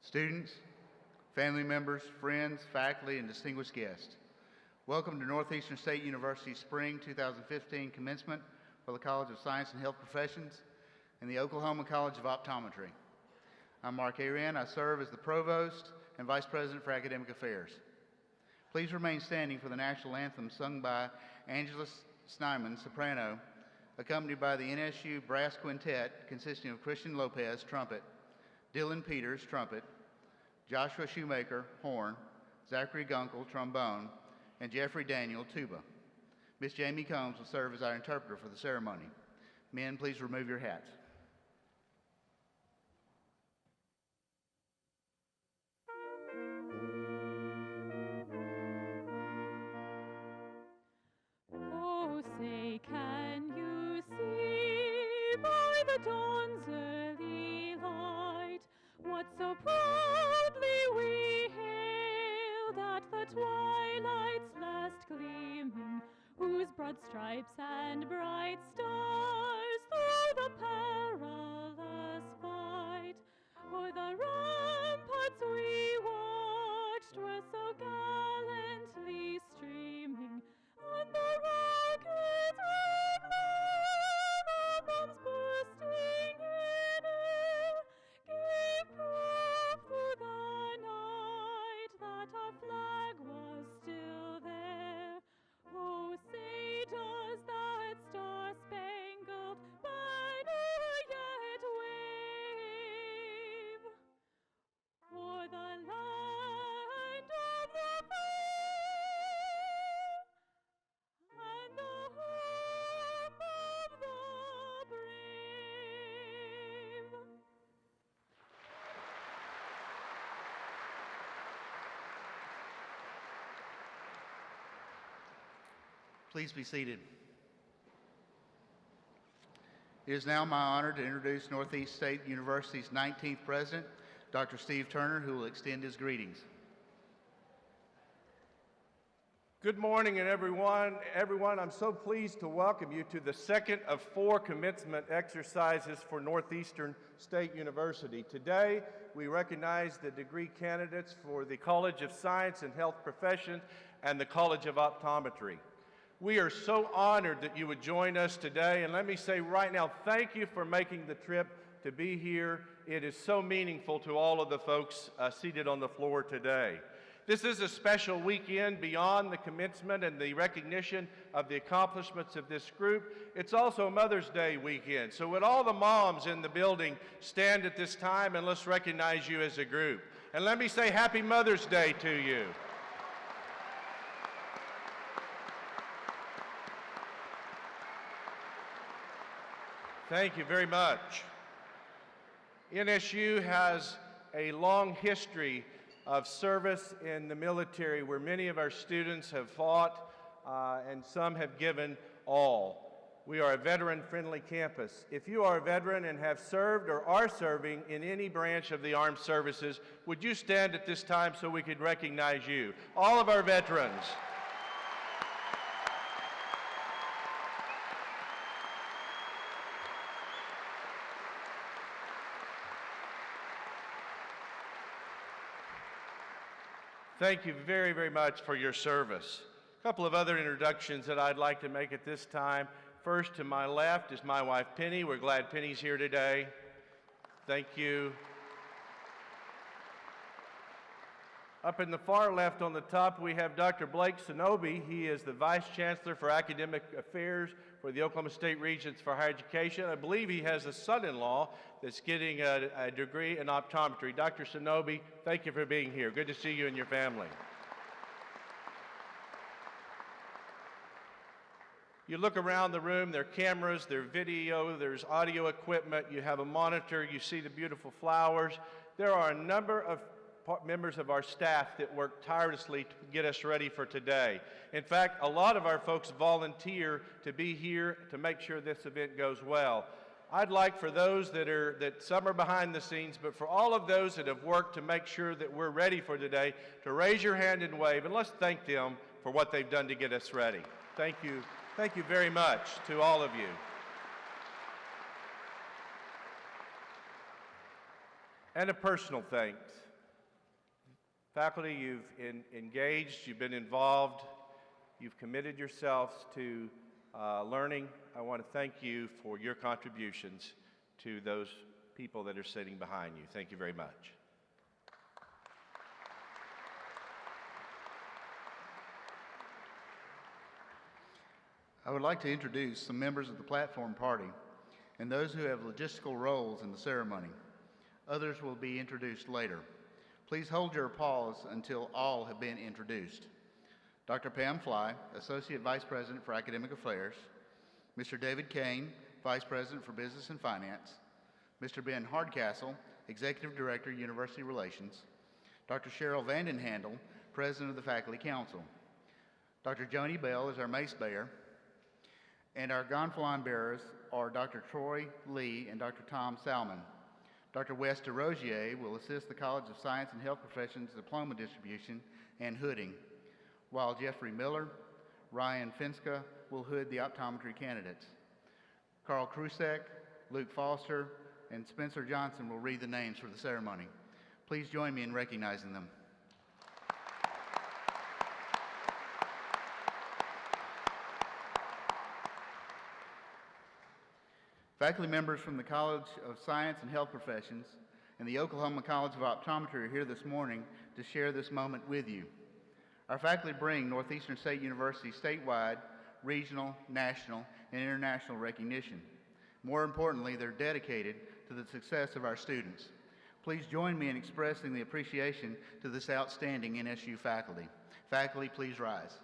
students, family members, friends, faculty, and distinguished guests. Welcome to Northeastern State University's Spring 2015 Commencement for the College of Science and Health Professions and the Oklahoma College of Optometry. I'm Mark Arian. I serve as the Provost and Vice President for Academic Affairs. Please remain standing for the national anthem sung by Angela Snyman, soprano, accompanied by the NSU Brass Quintet consisting of Christian Lopez, trumpet, Dylan Peters, trumpet, Joshua Shoemaker, horn, Zachary Gunkel, trombone, and Jeffrey Daniel, tuba. Miss Jamie Combs will serve as our interpreter for the ceremony. Men, please remove your hats. Oh, say, can you see by the dawn's early light what so proudly we hailed at the twilight's last gleaming, whose broad stripes and bright stars through the perilous fight o'er the ramparts we watched were so gallantly streaming, and the rockets red glare, the bombs bursting in air, gave proof through the night that our flag was still there. Oh, say, does that star-spangled banner yet wave o'er the land of the free and the home of the brave? Please be seated. It is now my honor to introduce Northeast State University's 19th President, Dr. Steve Turner, who will extend his greetings. Good morning, and everyone, I'm so pleased to welcome you to the second of 4 commencement exercises for Northeastern State University. Today, we recognize the degree candidates for the College of Science and Health Professions and the College of Optometry. We are so honored that you would join us today, and let me say right now, thank you for making the trip to be here. It is so meaningful to all of the folks seated on the floor today. This is a special weekend beyond the commencement and the recognition of the accomplishments of this group. It's also Mother's Day weekend, so would all the moms in the building stand at this time and let's recognize you as a group. And let me say Happy Mother's Day to you. Thank you very much. NSU has a long history of service in the military where many of our students have fought and some have given all. We are a veteran-friendly campus. If you are a veteran and have served or are serving in any branch of the armed services, would you stand at this time so we could recognize you? All of our veterans. Thank you very, very much for your service. A couple of other introductions that I'd like to make at this time. First, to my left is my wife, Penny. We're glad Penny's here today. Thank you. Up in the far left on the top, we have Dr. Blake Sonobe. He is the Vice Chancellor for Academic Affairs for the Oklahoma State Regents for Higher Education. I believe he has a son-in-law that's getting a degree in optometry. Dr. Sonobe, thank you for being here. Good to see you and your family. You look around the room, there are cameras, there's video, there's audio equipment, you have a monitor, you see the beautiful flowers. There are a number of members of our staff that work tirelessly to get us ready for today. In fact, a lot of our folks volunteer to be here to make sure this event goes well. I'd like for those that some are behind the scenes, but for all of those that have worked to make sure that we're ready for today, to raise your hand and wave, and let's thank them for what they've done to get us ready. Thank you. Thank you very much to all of you. And a personal thanks Faculty, you've engaged, you've been involved, you've committed yourselves to learning. I want to thank you for your contributions to those people that are sitting behind you. Thank you very much. I would like to introduce some members of the platform party and those who have logistical roles in the ceremony. Others will be introduced later. Please hold your applause until all have been introduced. Dr. Pam Fly, Associate Vice President for Academic Affairs, Mr. David Kane, Vice President for Business and Finance, Mr. Ben Hardcastle, Executive Director, University Relations, Dr. Cheryl Vandenhandel, President of the Faculty Council. Dr. Joni Bell is our Mace Bearer, and our gonfalon bearers are Dr. Troy Lee and Dr. Tom Salmon. Dr. Wes DeRosier will assist the College of Science and Health Professions diploma distribution and hooding, while Jeffrey Miller, Ryan Finska will hood the optometry candidates. Carl Krusek, Luke Foster, and Spencer Johnson will read the names for the ceremony. Please join me in recognizing them. Faculty members from the College of Science and Health Professions and the Oklahoma College of Optometry are here this morning to share this moment with you. Our faculty bring Northeastern State University statewide, regional, national, and international recognition. More importantly, they're dedicated to the success of our students. Please join me in expressing the appreciation to this outstanding NSU faculty. Faculty, please rise.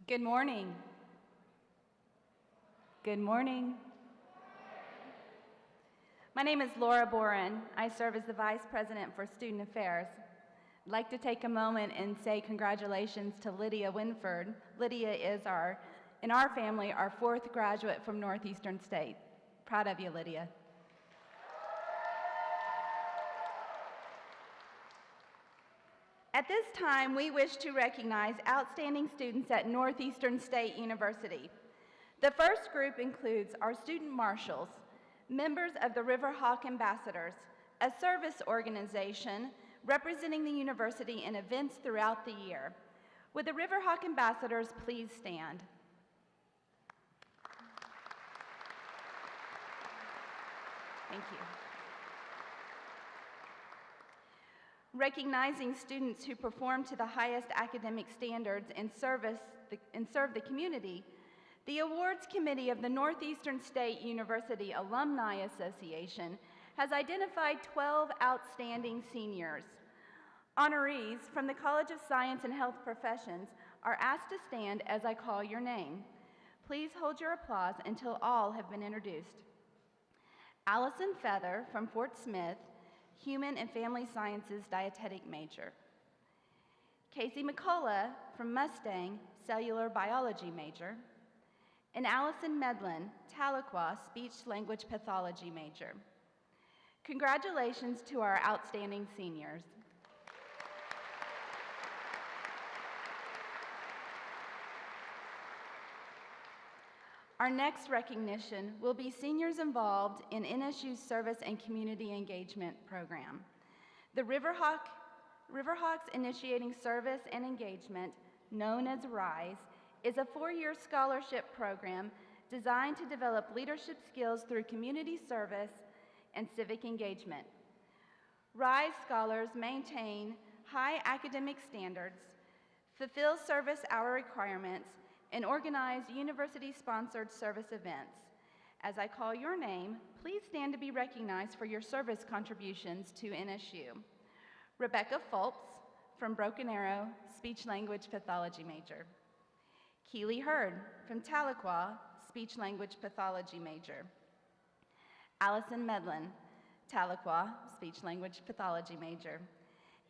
Good morning. Good morning. My name is Laura Boren. I serve as the Vice President for Student Affairs. I'd like to take a moment and say congratulations to Lydia Winford. Lydia is in our family, our fourth graduate from Northeastern State. Proud of you, Lydia. At this time, we wish to recognize outstanding students at Northeastern State University. The first group includes our student marshals, members of the Riverhawk Ambassadors, a service organization representing the university in events throughout the year. Would the Riverhawk Ambassadors please stand? Thank you. Recognizing students who perform to the highest academic standards and serve the community, the Awards Committee of the Northeastern State University Alumni Association has identified 12 outstanding seniors. Honorees from the College of Science and Health Professions are asked to stand as I call your name. Please hold your applause until all have been introduced. Allison Feather from Fort Smith, Human and Family Sciences Dietetic major. Casey McCullough from Mustang, Cellular Biology major. And Allison Medlin, Tahlequah, Speech-Language Pathology major. Congratulations to our outstanding seniors. Our next recognition will be seniors involved in NSU's Service and Community Engagement program. The Riverhawks Initiating Service and Engagement, known as RISE, is a 4-year scholarship program designed to develop leadership skills through community service and civic engagement. RISE scholars maintain high academic standards, fulfill service hour requirements, and organize university-sponsored service events. As I call your name, please stand to be recognized for your service contributions to NSU. Rebecca Fulps from Broken Arrow, Speech-Language Pathology major. Keely Hurd from Tahlequah, Speech-Language Pathology major. Allison Medlin, Tahlequah, Speech-Language Pathology major.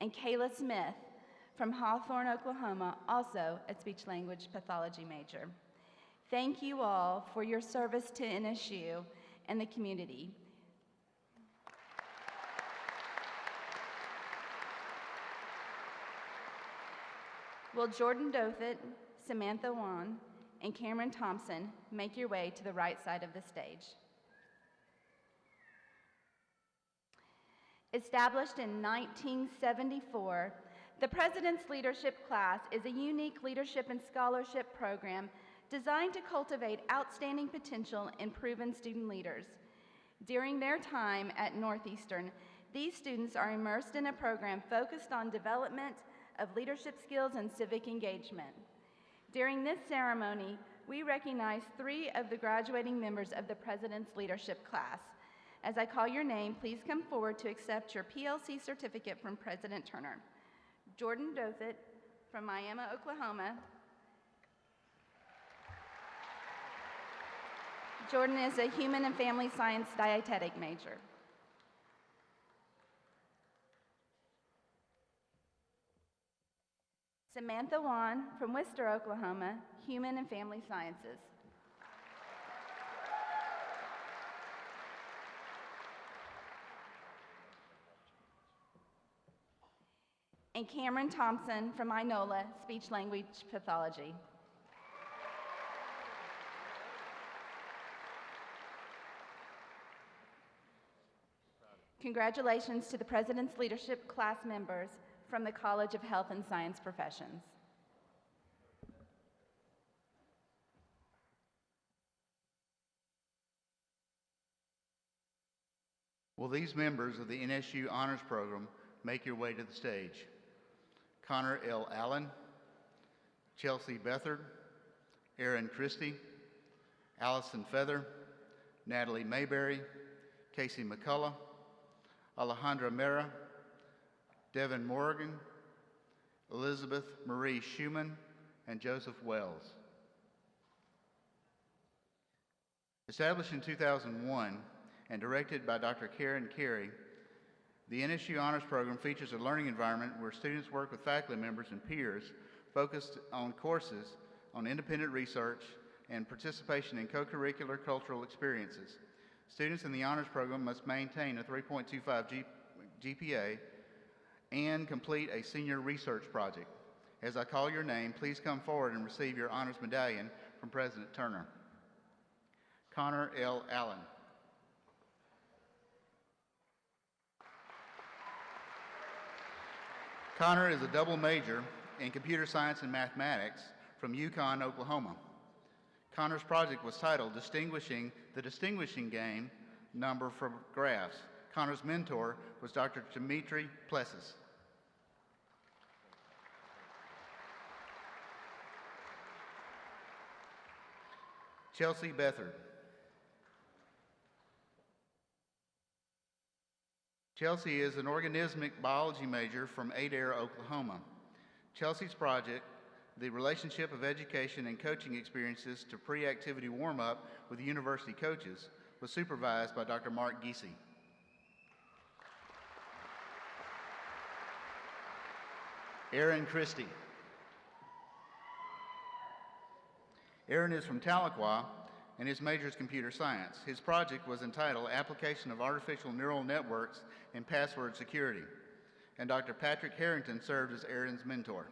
And Kayla Smith from Hawthorne, Oklahoma, also a Speech-Language Pathology major. Thank you all for your service to NSU and the community. Will Jordan Dothit, Samantha Wan, and Cameron Thompson make your way to the right side of the stage? Established in 1974, the President's Leadership Class is a unique leadership and scholarship program designed to cultivate outstanding potential in proven student leaders. During their time at Northeastern, these students are immersed in a program focused on development of leadership skills and civic engagement. During this ceremony, we recognize 3 of the graduating members of the President's Leadership Class. As I call your name, please come forward to accept your PLC certificate from President Turner. Jordan Dothit from Miami, Oklahoma. Jordan is a human and family science dietetic major. Samantha Wan from Worcester, Oklahoma, human and family sciences. And Cameron Thompson from Inola, speech language pathology. Congratulations to the President's Leadership Class members from the College of Health and Science Professions. Will these members of the NSU Honors Program make your way to the stage? Connor L. Allen, Chelsea Bethard, Erin Christie, Allison Feather, Natalie Mayberry, Casey McCullough, Alejandra Mera, Devin Morgan, Elizabeth Marie Schumann, and Joseph Wells. Established in 2001 and directed by Dr. Karen Carey, the NSU Honors Program features a learning environment where students work with faculty members and peers focused on courses on independent research and participation in co-curricular cultural experiences. Students in the Honors Program must maintain a 3.25 GPA and complete a senior research project. As I call your name, please come forward and receive your honors medallion from President Turner. Connor L. Allen. Connor is a double major in computer science and mathematics from Yukon, Oklahoma. Connor's project was titled Distinguishing the Distinguishing Game Number from Graphs. Connor's mentor was Dr. Dimitri Plessis. Chelsea Bethard. Chelsea is an organismic biology major from Adair, Oklahoma. Chelsea's project, The Relationship of Education and Coaching Experiences to Pre-Activity Warm-Up with University Coaches, was supervised by Dr. Mark Giese. Erin Christie. Erin is from Tahlequah, and his major is computer science. His project was entitled Application of Artificial Neural Networks in Password Security, and Dr. Patrick Harrington served as Erin's mentor.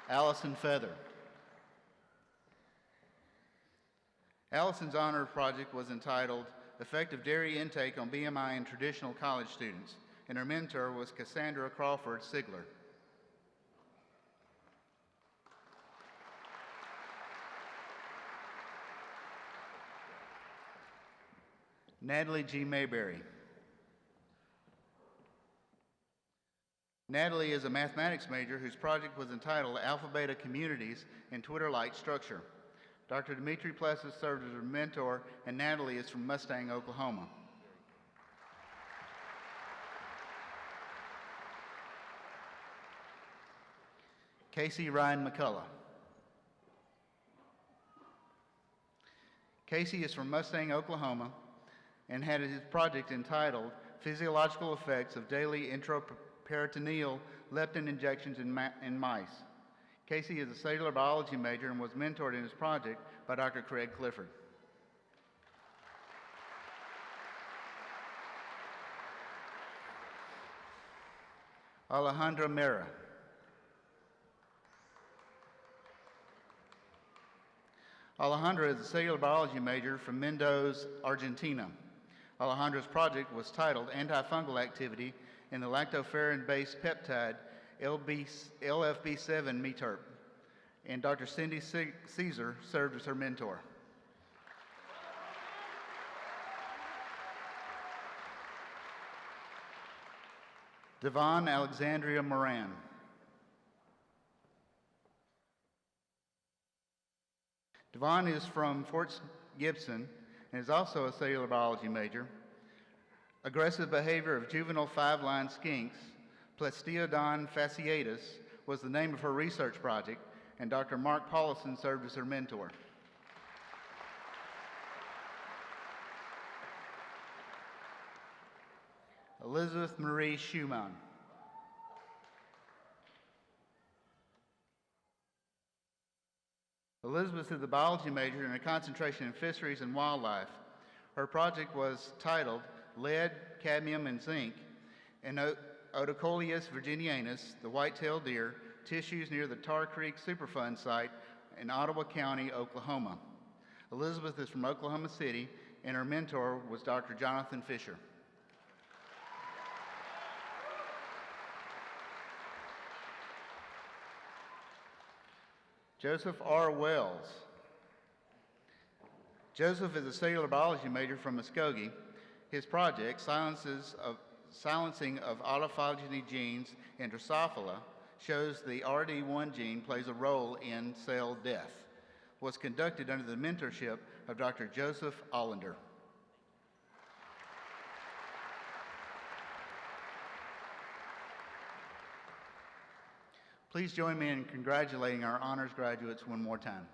Allison Feather. Allison's honor project was entitled Effective Dairy Intake on BMI in Traditional College Students, and her mentor was Cassandra Crawford Sigler. Natalie G. Mayberry. Natalie is a mathematics major whose project was entitled Alpha Beta Communities in Twitter-like Structure. Dr. Dimitri Plessis served as her mentor, and Natalie is from Mustang, Oklahoma. Casey Ryan McCullough. Casey is from Mustang, Oklahoma, and had his project entitled Physiological Effects of Daily Intraperitoneal Leptin Injections in Mice. Casey is a cellular biology major and was mentored in his project by Dr. Craig Clifford. Alejandra Mera. Alejandra is a cellular biology major from Mendoza, Argentina. Alejandra's project was titled Antifungal Activity in the Lactoferrin-Based Peptide LFB7 METERP, and Dr. Cindy Caesar served as her mentor. Devon Alexandria Moran. Devon is from Fort Gibson and is also a cellular biology major. Aggressive behavior of juvenile five-line skinks, Plestiodon fasciatus, was the name of her research project, and Dr. Mark Paulison served as her mentor. Elizabeth Marie Schumann. Elizabeth is a biology major and a concentration in fisheries and wildlife. Her project was titled Lead, Cadmium, and Zinc in Odocoleus virginianus, the white-tailed deer, tissues near the Tar Creek Superfund site in Ottawa County, Oklahoma. Elizabeth is from Oklahoma City, and her mentor was Dr. Jonathan Fisher. Joseph R. Wells. Joseph is a cellular biology major from Muskogee. His project, Silencing of Autophagony Genes in Drosophila, shows the RD1 gene plays a role in cell death, was conducted under the mentorship of Dr. Joseph Allender. Please join me in congratulating our honors graduates one more time.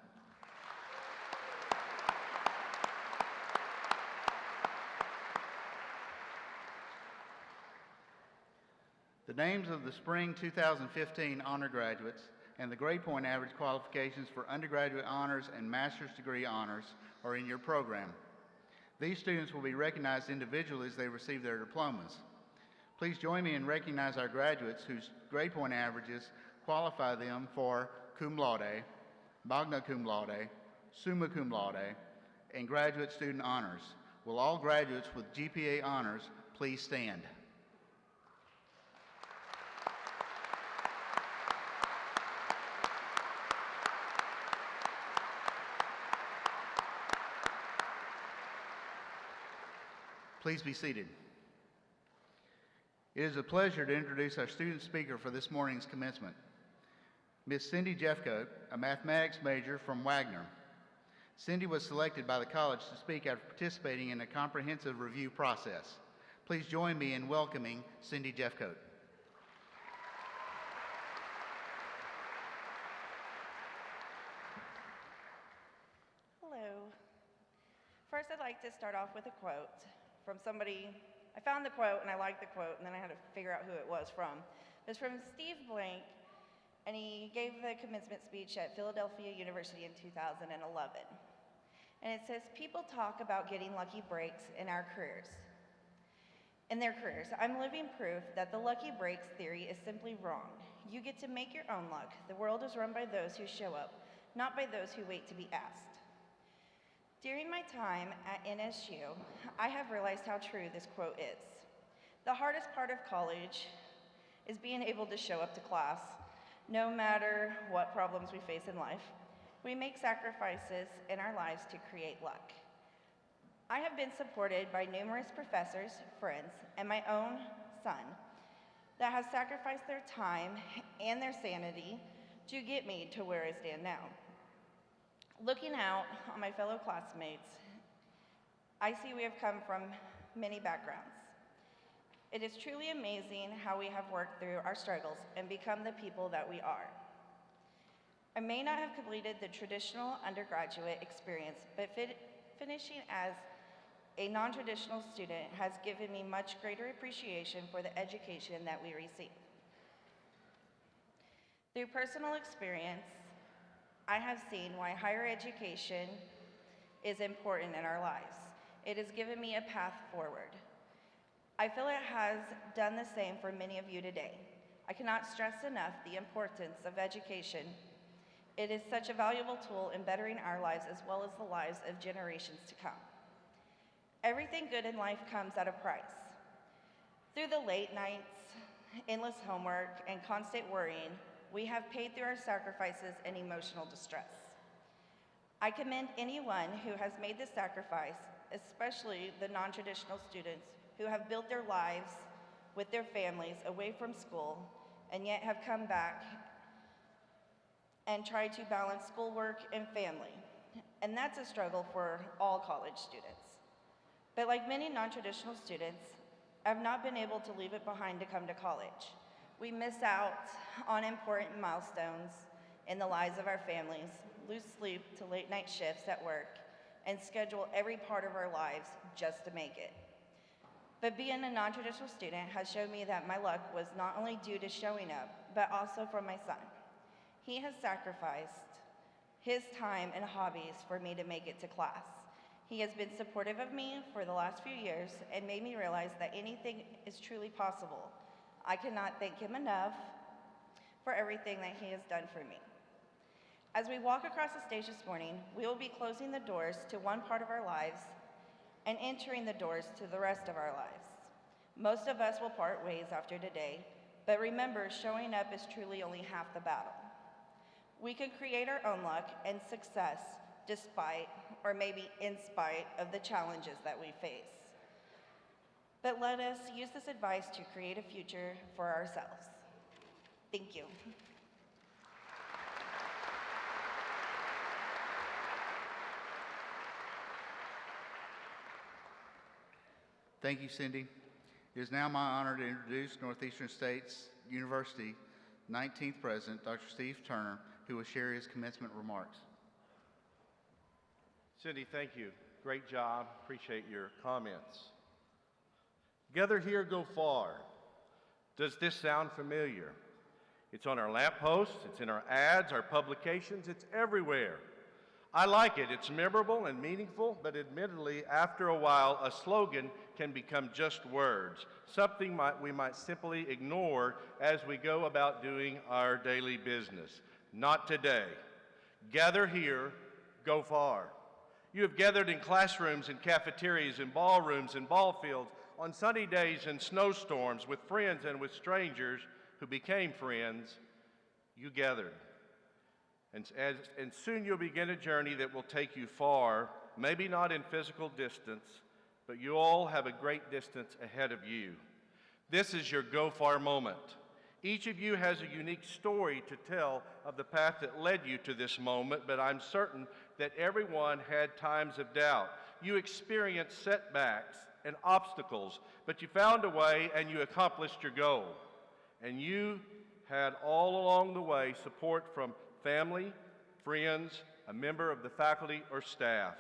The names of the spring 2015 honor graduates and the grade point average qualifications for undergraduate honors and master's degree honors are in your program. These students will be recognized individually as they receive their diplomas. Please join me in recognizing our graduates whose grade point averages qualify them for cum laude, magna cum laude, summa cum laude, and graduate student honors. Will all graduates with GPA honors please stand? Please be seated. It is a pleasure to introduce our student speaker for this morning's commencement, Miss Cindy Jeffcoat, a mathematics major from Wagner. Cindy was selected by the college to speak after participating in a comprehensive review process. Please join me in welcoming Cindy Jeffcoat. Hello. First, I'd like to start off with a quote from somebody. I found the quote and I liked the quote, and then I had to figure out who it was from. It's from Steve Blank, and he gave the commencement speech at Philadelphia University in 2011. And it says, "People talk about getting lucky breaks in their careers. I'm living proof that the lucky breaks theory is simply wrong. You get to make your own luck. The world is run by those who show up, not by those who wait to be asked." During my time at NSU, I have realized how true this quote is. The hardest part of college is being able to show up to class, no matter what problems we face in life. We make sacrifices in our lives to create luck. I have been supported by numerous professors, friends, and my own son that have sacrificed their time and their sanity to get me to where I stand now. Looking out on my fellow classmates, I see we have come from many backgrounds. It is truly amazing how we have worked through our struggles and become the people that we are. I may not have completed the traditional undergraduate experience, but finishing as a non-traditional student has given me much greater appreciation for the education that we receive. Through personal experience, I have seen why higher education is important in our lives. It has given me a path forward. I feel it has done the same for many of you today. I cannot stress enough the importance of education. It is such a valuable tool in bettering our lives as well as the lives of generations to come. Everything good in life comes at a price. Through the late nights, endless homework, and constant worrying, we have paid through our sacrifices and emotional distress. I commend anyone who has made this sacrifice, especially the non-traditional students who have built their lives with their families away from school and yet have come back and tried to balance schoolwork and family. And that's a struggle for all college students. But like many non-traditional students, I've not been able to leave it behind to come to college. We miss out on important milestones in the lives of our families, lose sleep to late night shifts at work, and schedule every part of our lives just to make it. But being a non-traditional student has shown me that my luck was not only due to showing up, but also from my son. He has sacrificed his time and hobbies for me to make it to class. He has been supportive of me for the last few years and made me realize that anything is truly possible. I cannot thank him enough for everything that he has done for me. As we walk across the stage this morning, we will be closing the doors to one part of our lives and entering the doors to the rest of our lives. Most of us will part ways after today, but remember, showing up is truly only half the battle. We can create our own luck and success despite, or maybe in spite, of the challenges that we face. But let us use this advice to create a future for ourselves. Thank you. Thank you, Cindy. It is now my honor to introduce Northeastern State's University 19th President, Dr. Steve Turner, who will share his commencement remarks. Cindy, thank you. Great job. Appreciate your comments. Gather here, go far. Does this sound familiar? It's on our lampposts, it's in our ads, our publications, it's everywhere. I like it. It's memorable and meaningful, but admittedly, after a while, a slogan can become just words, something we might simply ignore as we go about doing our daily business. Not today. Gather here, go far. You have gathered in classrooms and cafeterias and ballrooms and ball fields, on sunny days and snowstorms, with friends and with strangers who became friends. You gathered. And soon you'll begin a journey that will take you far, maybe not in physical distance, but you all have a great distance ahead of you. This is your go far moment. Each of you has a unique story to tell of the path that led you to this moment, but I'm certain that everyone had times of doubt. You experienced setbacks and obstacles, but you found a way and you accomplished your goal. And you had all along the way support from family, friends, a member of the faculty or staff.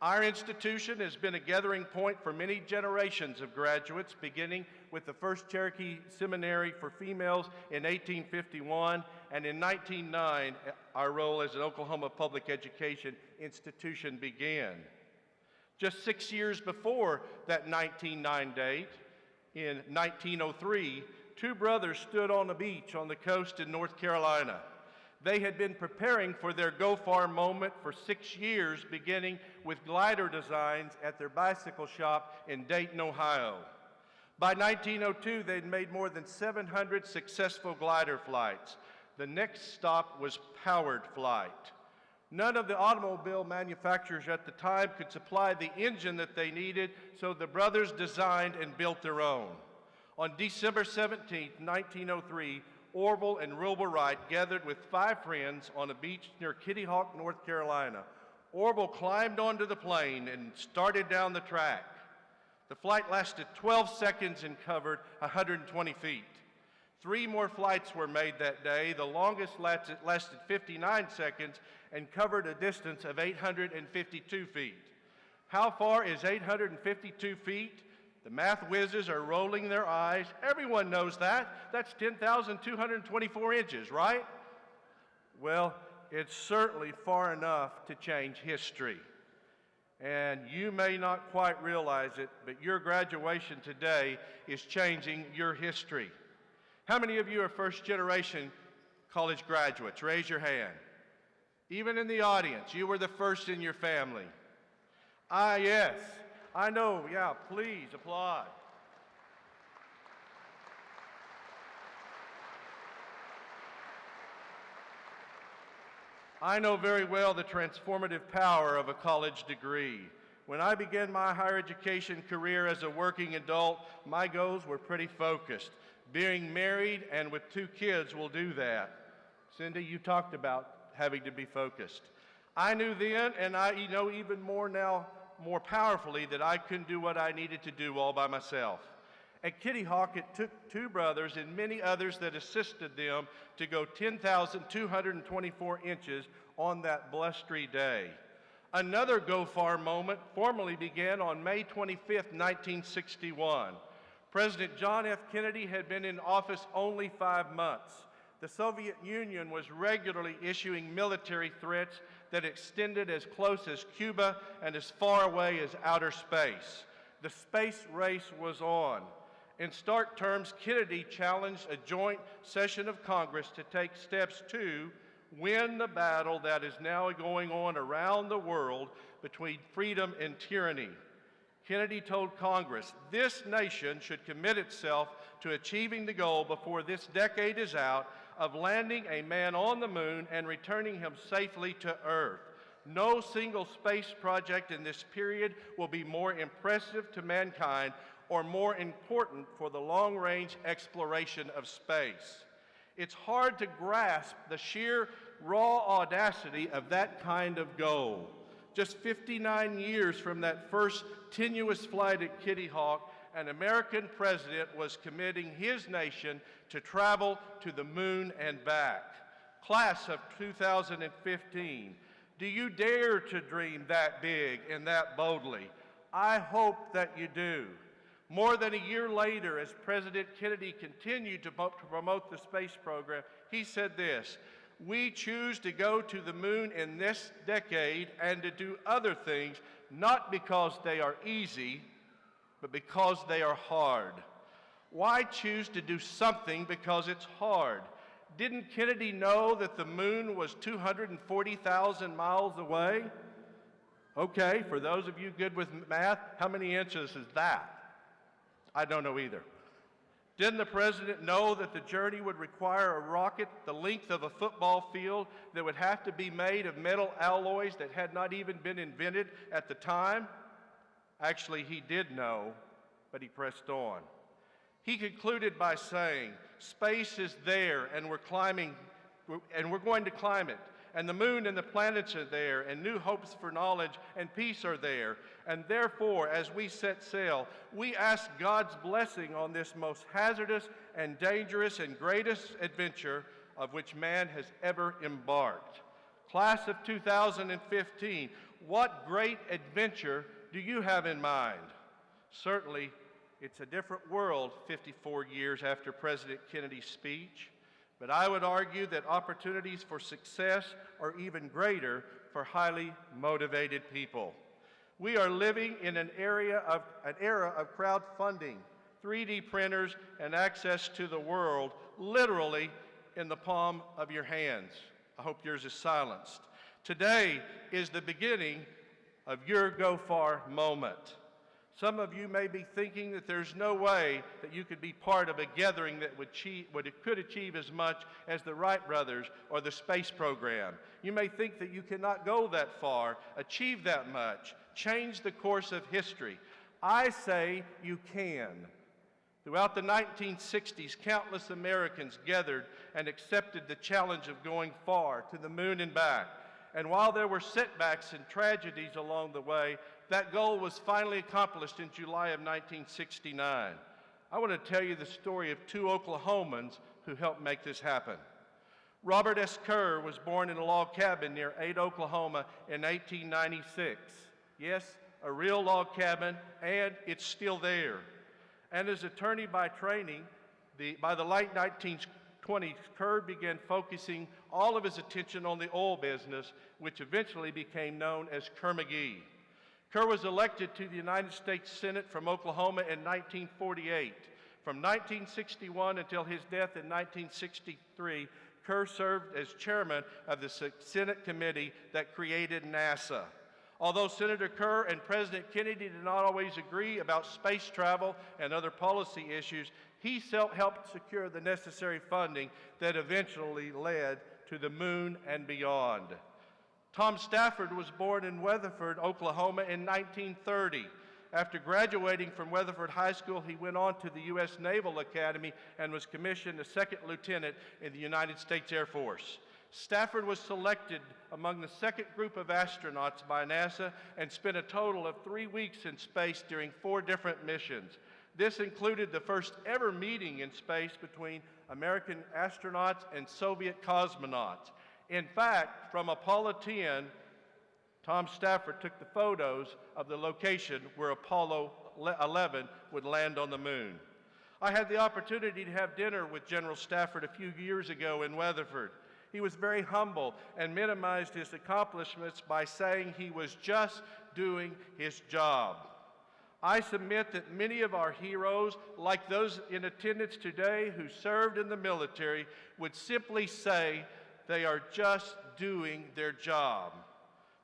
Our institution has been a gathering point for many generations of graduates, beginning with the first Cherokee Seminary for females in 1851, and in 1909, our role as an Oklahoma public education institution began. Just 6 years before that 1909 date, in 1903, two brothers stood on a beach on the coast in North Carolina. They had been preparing for their go-far moment for 6 years, beginning with glider designs at their bicycle shop in Dayton, Ohio. By 1902, they'd made more than 700 successful glider flights. The next stop was powered flight. None of the automobile manufacturers at the time could supply the engine that they needed, so the brothers designed and built their own. On December 17, 1903, Orville and Wilbur Wright gathered with 5 friends on a beach near Kitty Hawk, North Carolina. Orville climbed onto the plane and started down the track. The flight lasted 12 seconds and covered 120 feet. 3 more flights were made that day. The longest lasted 59 seconds and covered a distance of 852 feet. How far is 852 feet? The math whizzes are rolling their eyes. Everyone knows that. That's 10,224 inches, right? Well, it's certainly far enough to change history. And you may not quite realize it, but your graduation today is changing your history. How many of you are first-generation college graduates? Raise your hand. Even in the audience, you were the first in your family. Ah, yes. I know. Yeah, please applaud. I know very well the transformative power of a college degree. When I began my higher education career as a working adult, my goals were pretty focused. Being married and with 2 kids will do that. Cindy, you talked about having to be focused. I knew then, and I know even more now, more powerfully, that I couldn't do what I needed to do all by myself. At Kitty Hawk, it took 2 brothers and many others that assisted them to go 10,224 inches on that blustery day. Another Go Far moment formally began on May 25, 1961. President John F. Kennedy had been in office only 5 months. The Soviet Union was regularly issuing military threats that extended as close as Cuba and as far away as outer space. The space race was on. In stark terms, Kennedy challenged a joint session of Congress to take steps to win the battle that is now going on around the world between freedom and tyranny. Kennedy told Congress, this nation should commit itself to achieving the goal before this decade is out of landing a man on the moon and returning him safely to Earth. No single space project in this period will be more impressive to mankind or more important for the long-range exploration of space. It's hard to grasp the sheer raw audacity of that kind of goal. Just 59 years from that first tenuous flight at Kitty Hawk, an American president was committing his nation to travel to the moon and back. Class of 2015, do you dare to dream that big and that boldly? I hope that you do. More than a year later, as President Kennedy continued to promote the space program, he said this, we choose to go to the moon in this decade and to do other things, not because they are easy, but because they are hard. Why choose to do something because it's hard? Didn't Kennedy know that the moon was 240,000 miles away? Okay, for those of you good with math, how many inches is that? I don't know either. Didn't the president know that the journey would require a rocket the length of a football field that would have to be made of metal alloys that had not even been invented at the time? Actually, he did know, but he pressed on. He concluded by saying, space is there and we're going to climb it. And the moon and the planets are there, and new hopes for knowledge and peace are there. And therefore, as we set sail, we ask God's blessing on this most hazardous and dangerous and greatest adventure of which man has ever embarked. Class of 2015, what great adventure do you have in mind? Certainly, it's a different world 54 years after President Kennedy's speech. But I would argue that opportunities for success are even greater for highly motivated people. We are living in an era of crowdfunding, 3D printers, and access to the world literally in the palm of your hands. I hope yours is silenced. Today is the beginning of your Go Far moment. Some of you may be thinking that there's no way that you could be part of a gathering that could achieve as much as the Wright brothers or the space program. You may think that you cannot go that far, achieve that much, change the course of history. I say you can. Throughout the 1960s, countless Americans gathered and accepted the challenge of going far to the moon and back. And while there were setbacks and tragedies along the way, that goal was finally accomplished in July of 1969. I want to tell you the story of 2 Oklahomans who helped make this happen. Robert S. Kerr was born in a log cabin near Ada, Oklahoma in 1896. Yes, a real log cabin, and it's still there. And as attorney by training, by the late 1920s, Kerr began focusing all of his attention on the oil business, which eventually became known as Kerr-McGee. Kerr was elected to the United States Senate from Oklahoma in 1948. From 1961 until his death in 1963, Kerr served as chairman of the Senate committee that created NASA. Although Senator Kerr and President Kennedy did not always agree about space travel and other policy issues, he helped secure the necessary funding that eventually led to the moon and beyond. Tom Stafford was born in Weatherford, Oklahoma in 1930. After graduating from Weatherford High School, he went on to the U.S. Naval Academy and was commissioned a second lieutenant in the United States Air Force. Stafford was selected among the second group of astronauts by NASA and spent a total of 3 weeks in space during 4 different missions. This included the first ever meeting in space between American astronauts and Soviet cosmonauts. In fact, from Apollo 10, Tom Stafford took the photos of the location where Apollo 11 would land on the moon. I had the opportunity to have dinner with General Stafford a few years ago in Weatherford. He was very humble and minimized his accomplishments by saying he was just doing his job. I submit that many of our heroes, like those in attendance today who served in the military, would simply say they are just doing their job.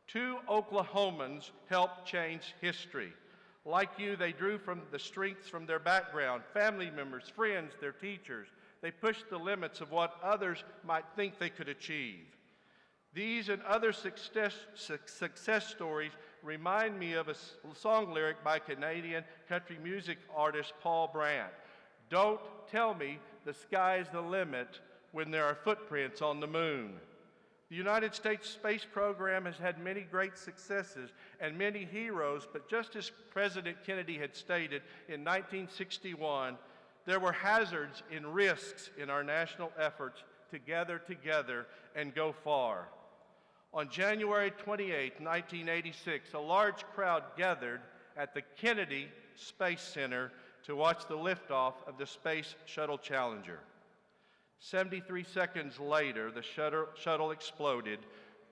2 Oklahomans helped change history. Like you, they drew from the strengths from their background, family members, friends, their teachers. They pushed the limits of what others might think they could achieve. These and other success stories remind me of a song lyric by Canadian country music artist Paul Brandt. Don't tell me the sky's the limit when there are footprints on the moon. The United States space program has had many great successes and many heroes, but just as President Kennedy had stated in 1961, there were hazards and risks in our national efforts to gather together and go far. On January 28, 1986, a large crowd gathered at the Kennedy Space Center to watch the liftoff of the Space Shuttle Challenger. 73 seconds later, the shuttle exploded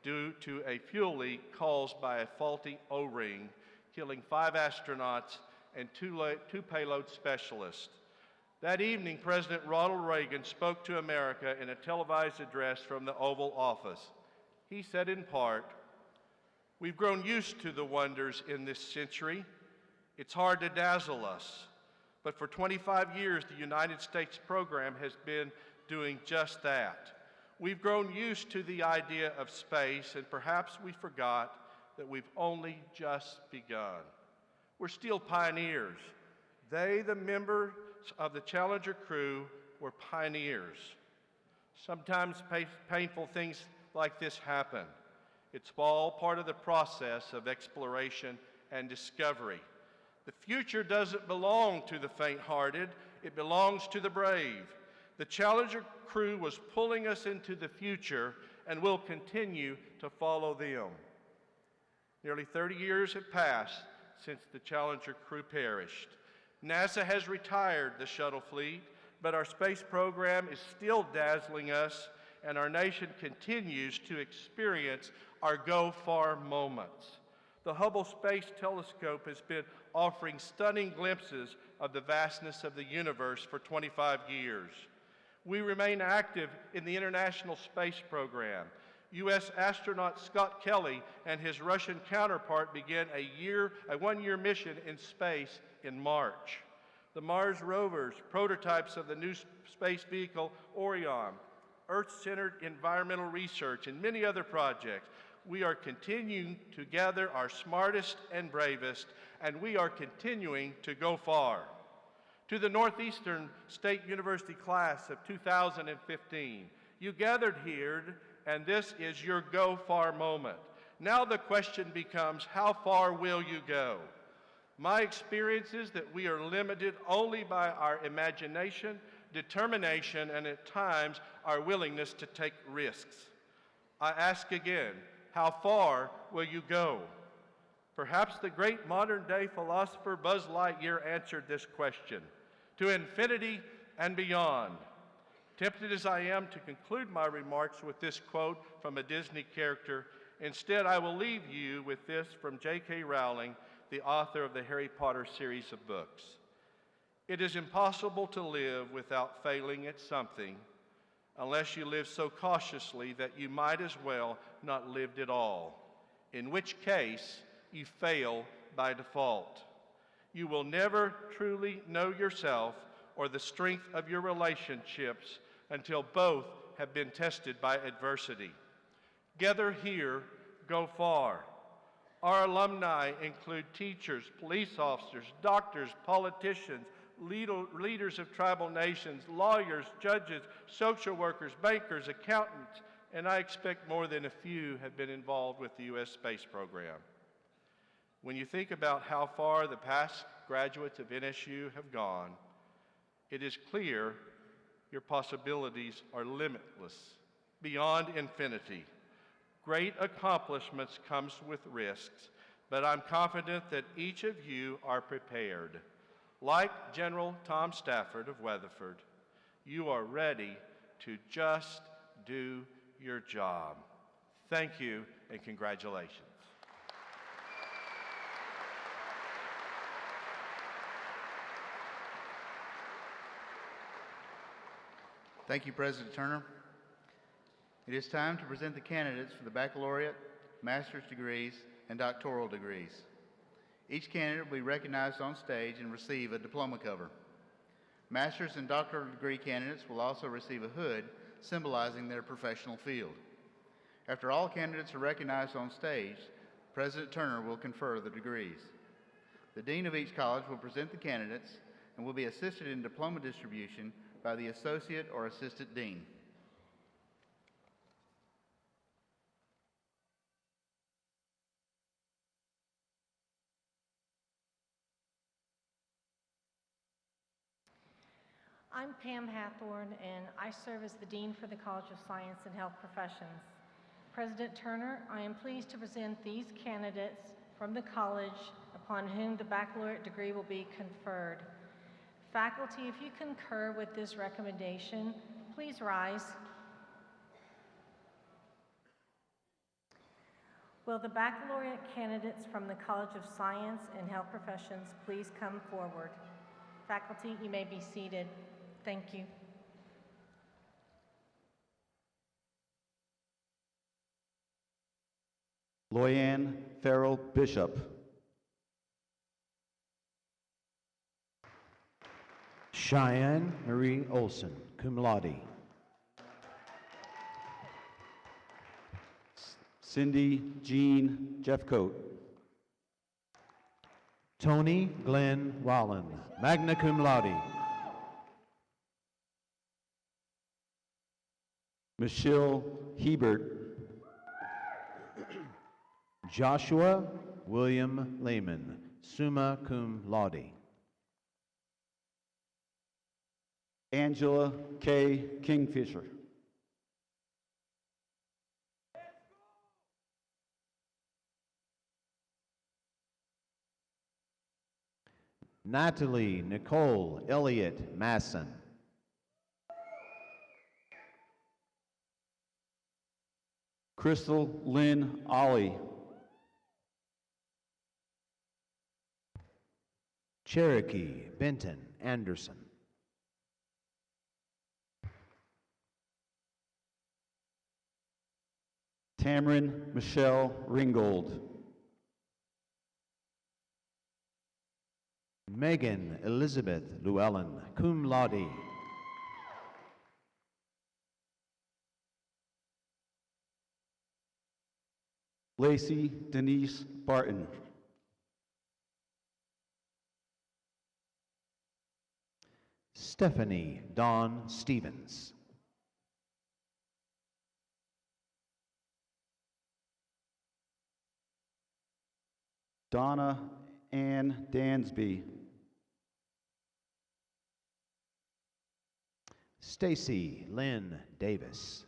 due to a fuel leak caused by a faulty O-ring, killing 5 astronauts and 2 payload specialists. That evening, President Ronald Reagan spoke to America in a televised address from the Oval Office. He said in part, "We've grown used to the wonders in this century. It's hard to dazzle us. But for 25 years, the United States program has been doing just that. We've grown used to the idea of space, and perhaps we forgot that we've only just begun. We're still pioneers. They, the members of the Challenger crew, were pioneers. Sometimes painful things like this happen. It's all part of the process of exploration and discovery. The future doesn't belong to the faint-hearted, it belongs to the brave. The Challenger crew was pulling us into the future and will continue to follow them. Nearly 30 years have passed since the Challenger crew perished. NASA has retired the shuttle fleet, but our space program is still dazzling us, and our nation continues to experience our go-far moments. The Hubble Space Telescope has been offering stunning glimpses of the vastness of the universe for 25 years. We remain active in the International Space Program. U.S. astronaut Scott Kelly and his Russian counterpart began a one-year mission in space in March. The Mars rovers, prototypes of the new space vehicle Orion, Earth-centered environmental research, and many other projects. We are continuing to gather our smartest and bravest, and we are continuing to go far. To the Northeastern State University class of 2015, you gathered here, and this is your go far moment. Now the question becomes, how far will you go? My experience is that we are limited only by our imagination, determination, and at times our willingness to take risks. I ask again, how far will you go? Perhaps the great modern-day philosopher Buzz Lightyear answered this question: to infinity and beyond. Tempted as I am to conclude my remarks with this quote from a Disney character, instead I will leave you with this from J.K. Rowling, the author of the Harry Potter series of books. It is impossible to live without failing at something unless you live so cautiously that you might as well not lived at all, in which case you fail by default. You will never truly know yourself or the strength of your relationships until both have been tested by adversity. Gather here, go far. Our alumni include teachers, police officers, doctors, politicians, leaders of tribal nations, lawyers, judges, social workers, bankers, accountants, and I expect more than a few have been involved with the U.S. space program. When you think about how far the past graduates of NSU have gone, it is clear your possibilities are limitless, beyond infinity. Great accomplishments comes with risks, but I'm confident that each of you are prepared. Like General Tom Stafford of Weatherford, you are ready to just do your job. Thank you and congratulations. Thank you, President Turner. It is time to present the candidates for the baccalaureate, master's degrees, and doctoral degrees. Each candidate will be recognized on stage and receive a diploma cover. Master's and doctoral degree candidates will also receive a hood symbolizing their professional field. After all candidates are recognized on stage, President Turner will confer the degrees. The dean of each college will present the candidates and will be assisted in diploma distribution by the associate or assistant dean. I'm Pam Hathorn, and I serve as the Dean for the College of Science and Health Professions. President Turner, I am pleased to present these candidates from the college upon whom the baccalaureate degree will be conferred. Faculty, if you concur with this recommendation, please rise. Will the baccalaureate candidates from the College of Science and Health Professions please come forward? Faculty, you may be seated. Thank you. Loyanne Farrell Bishop. Cheyenne Marie Olson, cum laude. Cindy Jean Jeffcoat. Tony Glenn Wallen, magna cum laude. Michelle Hebert. Joshua William Lehman, summa cum laude. Angela K. Kingfisher. Natalie Nicole Elliott Masson. Crystal Lynn Ollie. Cherokee Benton Anderson. Tamron Michelle Ringgold. Megan Elizabeth Llewellyn, cum laude. Lacey Denise Barton. Stephanie Dawn Stevens. Donna Ann Dansby. Stacy Lynn Davis.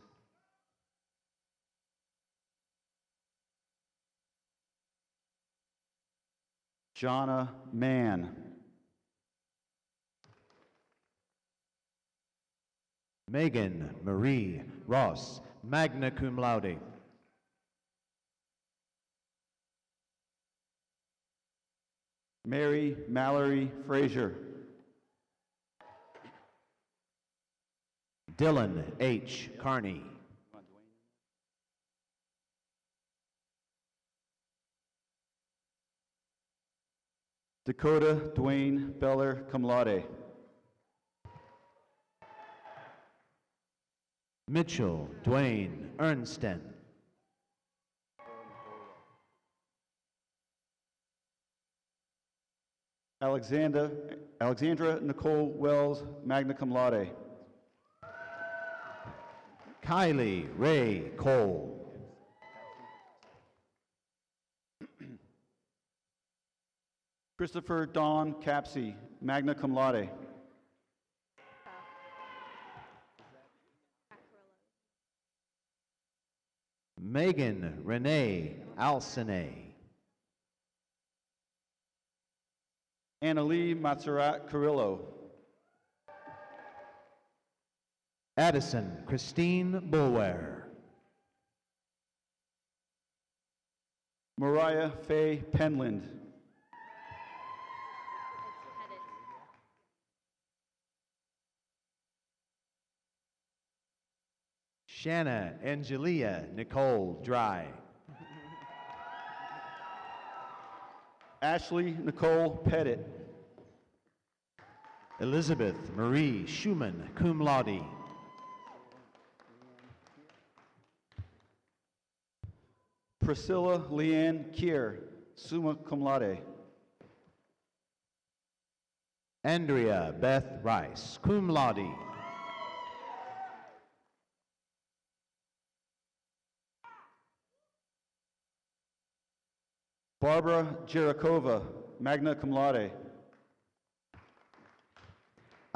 Jonna Mann. Megan Marie Ross, magna cum laude. Mary Mallory Frazier. Dylan H. Carney. Dakota Dwayne Beller, cum laude. Mitchell Dwayne Ernsten. Alexandra Nicole Wells, magna cum laude. Kylie Ray Cole. Christopher Don Capsey, magna cum laude. Megan Renee Alsine. Annalie Matsurat Carrillo. Addison Christine Bulware. Mariah Faye Penland. Shanna Angelia Nicole Dry. Ashley Nicole Pettit. Elizabeth Marie Schumann, cum laude. Priscilla Leanne Kier, summa cum laude. Andrea Beth Rice, cum laude. Barbara Jerikova, magna cum laude.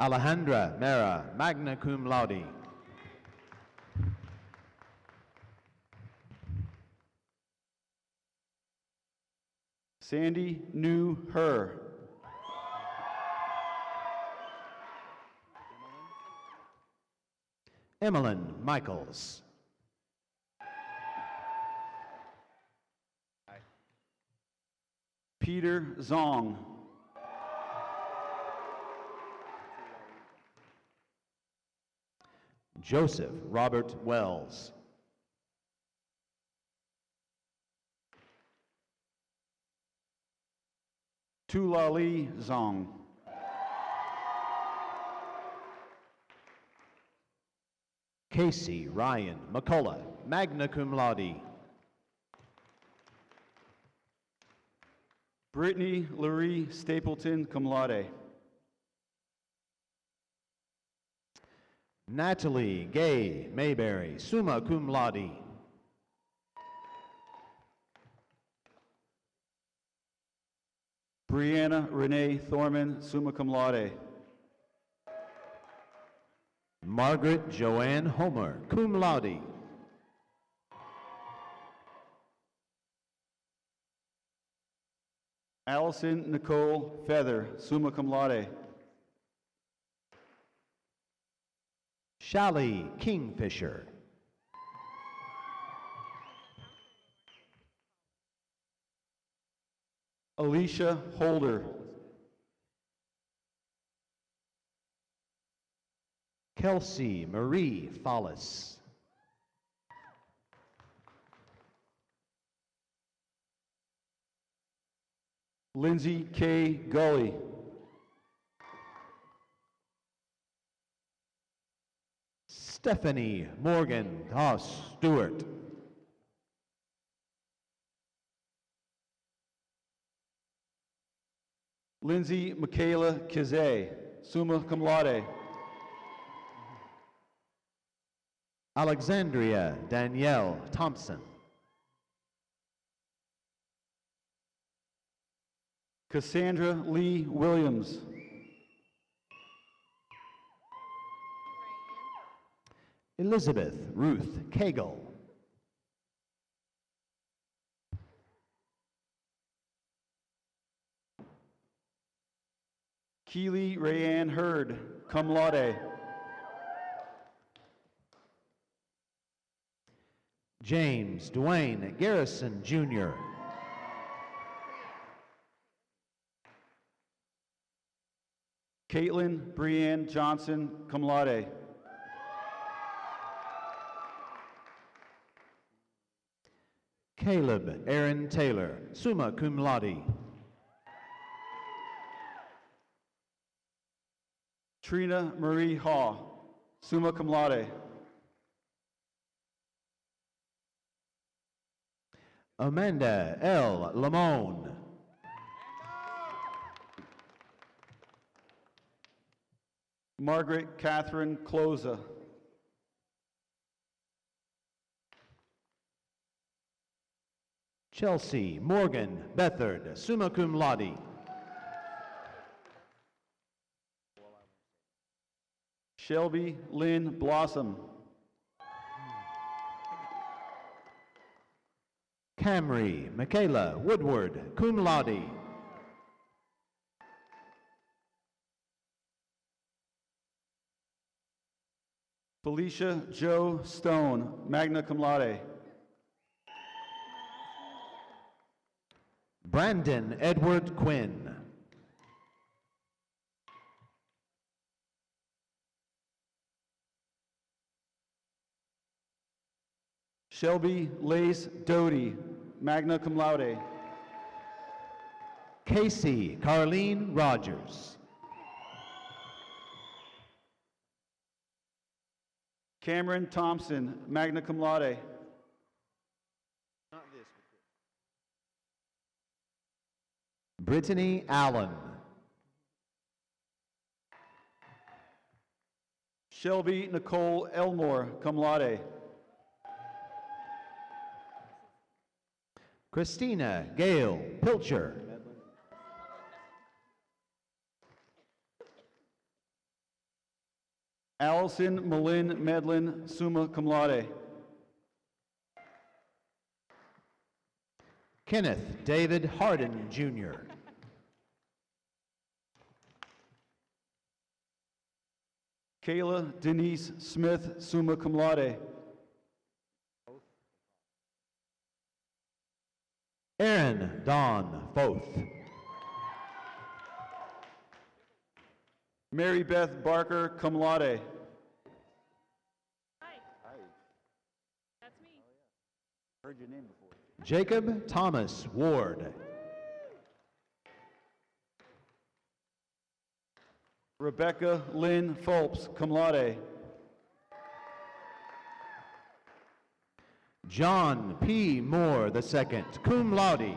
Alejandra Mera, magna cum laude. Sandy New Her. Emmeline Michaels. Peter Zong. Joseph Robert Wells. Tulali Zong. Casey Ryan McCullough, magna cum laude. Brittany Laurie Stapleton, cum laude. Natalie Gay Mayberry, summa cum laude. Brianna Renee Thorman, summa cum laude. Margaret Joanne Homer, cum laude. Allison Nicole Feather, summa cum laude. Shally Kingfisher. Alicia Holder. Kelsey Marie Follis. Lindsay K. Gully. Stephanie Morgan Haas Stewart. Lindsay Michaela Kizay, summa cum laude. Alexandria Danielle Thompson. Cassandra Lee Williams. Elizabeth Ruth Cagle. Keely Rayanne Hurd, cum laude. James Dwayne Garrison Jr. Caitlin Brianne Johnson, cum laude. Caleb Aaron Taylor, summa cum laude. Trina Marie Haw, summa cum laude. Amanda L. Lamone. Margaret Catherine Cloza. Chelsea Morgan Bethard, summa cum laude. Shelby Lynn Blossom. Camry Michaela Woodward, cum laude. Felicia Joe Stone, magna cum laude. Brandon Edward Quinn. Shelby Lace Doty, magna cum laude. Casey Carlene Rogers. Cameron Thompson, magna cum laude. Brittany Allen. Shelby Nicole Elmore, cum laude. Christina Gail Pilcher. Allison Malin Medlin, summa cum laude. Kenneth David Harden, Jr. Kayla Denise Smith, summa cum laude. Aaron Dawn Foth. Mary Beth Barker, cum laude. That's me. Heard your name before. Jacob Thomas Ward. Rebecca Lynn Phelps, cum laude. John P. Moore II, cum laude.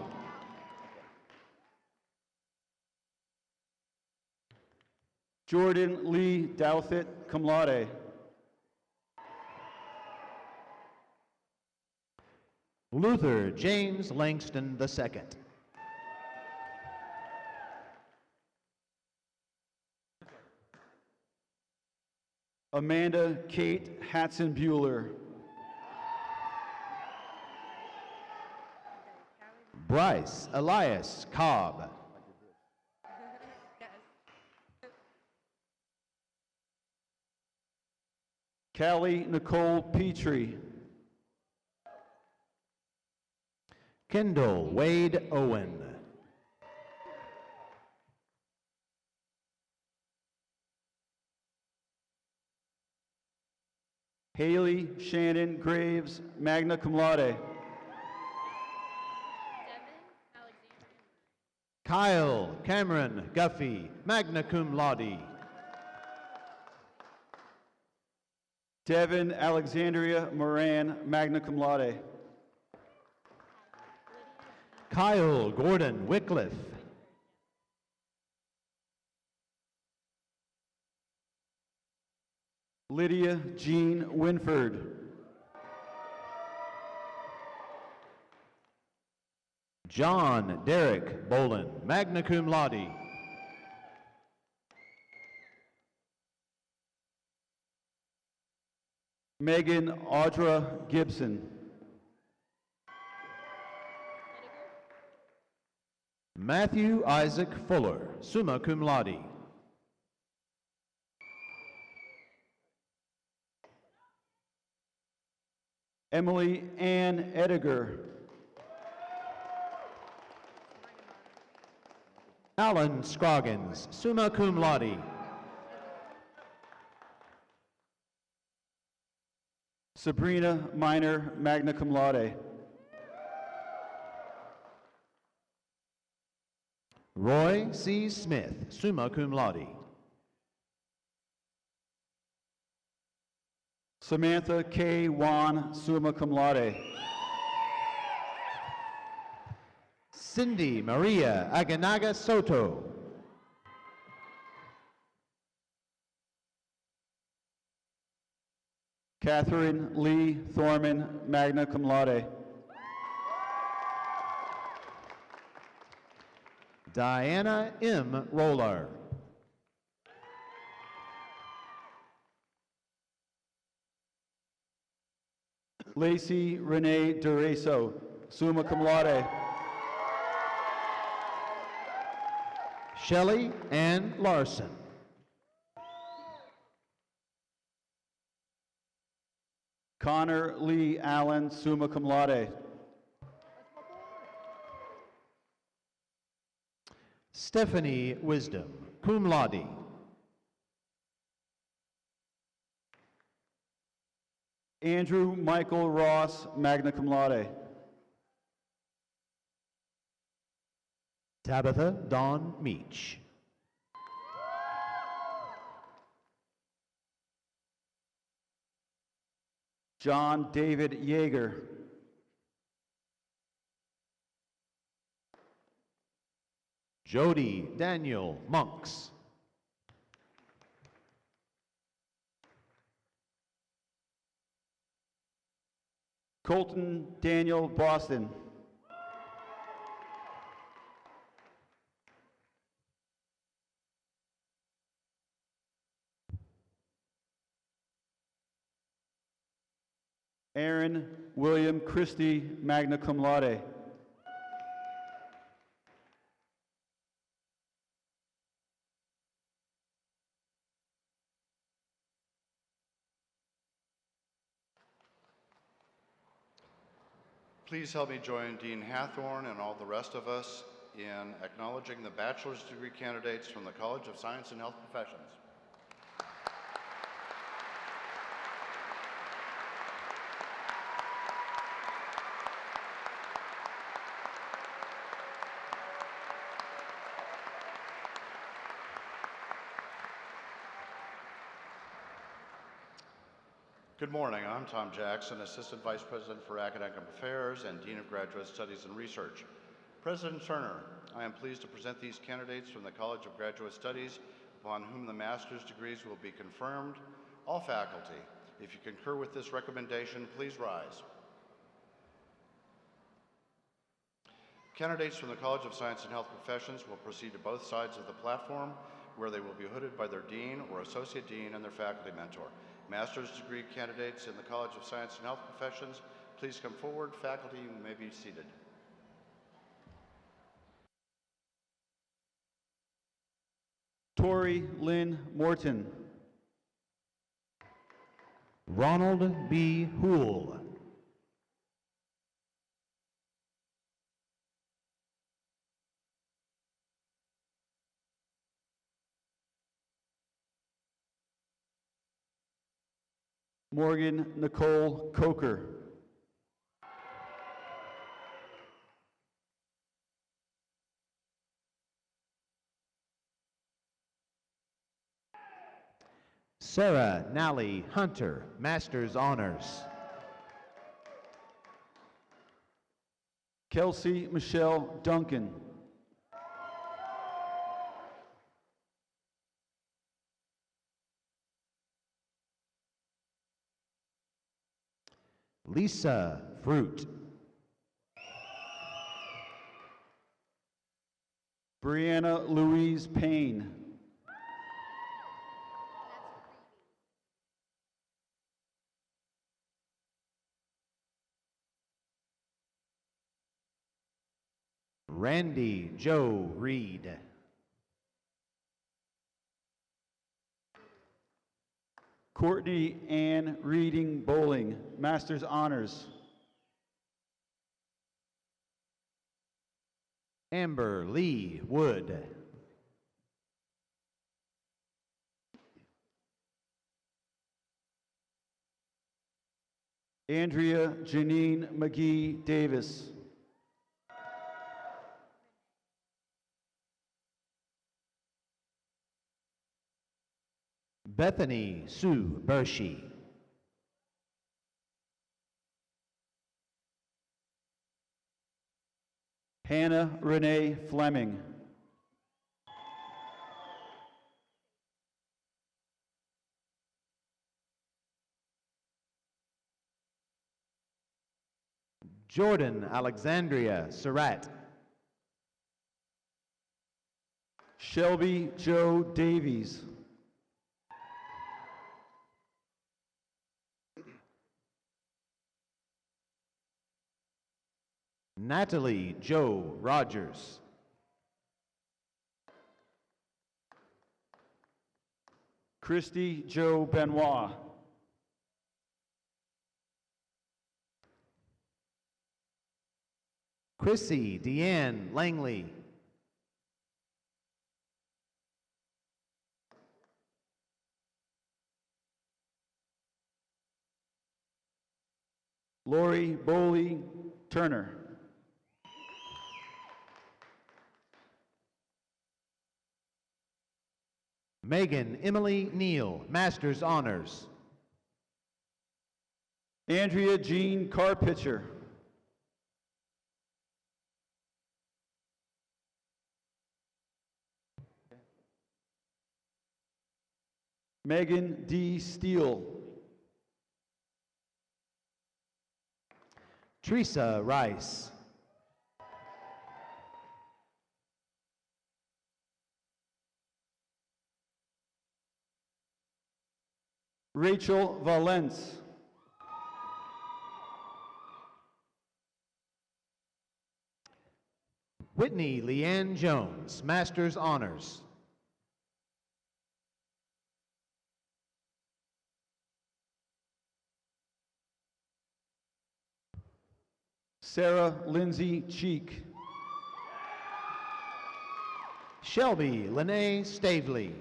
Jordan Lee Douthit, cum laude. Luther James Langston II. Amanda Kate Hatson-Bueller. Bryce Elias Cobb. Callie Nicole Petrie. Kendall Wade Owen. Haley Shannon Graves, magna cum laude. Kyle Cameron Guffey, magna cum laude. Devin Alexandria Moran, magna cum laude. Kyle Gordon Wycliffe. Lydia Jean Winford. John Derek Bolin, magna cum laude. Megan Audra Gibson. Matthew Isaac Fuller, summa cum laude. Emily Ann Ediger. Alan Scroggins, summa cum laude. Sabrina Minor, magna cum laude. Roy C. Smith, summa cum laude. Samantha K. Wan, summa cum laude. Cindy Maria Aganaga Soto. Catherine Lee Thorman, magna cum laude. Diana M. Roller. Lacey Renee Dureso, summa cum laude. Shelley Ann Larson. Connor Lee Allen, summa cum laude. Stephanie Wisdom, cum laude. Andrew Michael Ross, magna cum laude. Tabitha Dawn Meach. John David Yeager. Jody Daniel Monks. Colton Daniel Boston. Aaron William Christie, magna cum laude. Please help me join Dean Hathorn and all the rest of us in acknowledging the bachelor's degree candidates from the College of Science and Health Professions. Good morning. I'm Tom Jackson, Assistant Vice President for Academic Affairs and Dean of Graduate Studies and Research. President Turner, I am pleased to present these candidates from the College of Graduate Studies upon whom the master's degrees will be confirmed. All faculty, if you concur with this recommendation, please rise. Candidates from the College of Science and Health Professions will proceed to both sides of the platform, where they will be hooded by their dean or associate dean and their faculty mentor. Master's degree candidates in the College of Science and Health Professions, please come forward. Faculty, you may be seated. Tori Lynn Morton. Ronald B. Houle. Morgan Nicole Coker. Sarah Nally Hunter, Master's Honors. Kelsey Michelle Duncan. Lisa Fruit. Brianna Louise Payne. Randy Joe Reed. Courtney Ann Reading Bowling, Master's Honors. Amber Lee Wood. Andrea Janine McGee Davis. Bethany Sue Bershey. Hannah Renee Fleming. Jordan Alexandria Surratt. Shelby Joe Davies. Natalie Joe Rogers. Christy Joe Benoit. Chrissy Deanne Langley. Lori Bowley Turner. Megan Emily Neal, Master's Honors. Andrea Jean Carpitcher. Megan D. Steele. Teresa Rice. Rachel Valence. Whitney Leanne Jones, Master's Honors. Sarah Lindsay Cheek. Shelby Lene Stavely.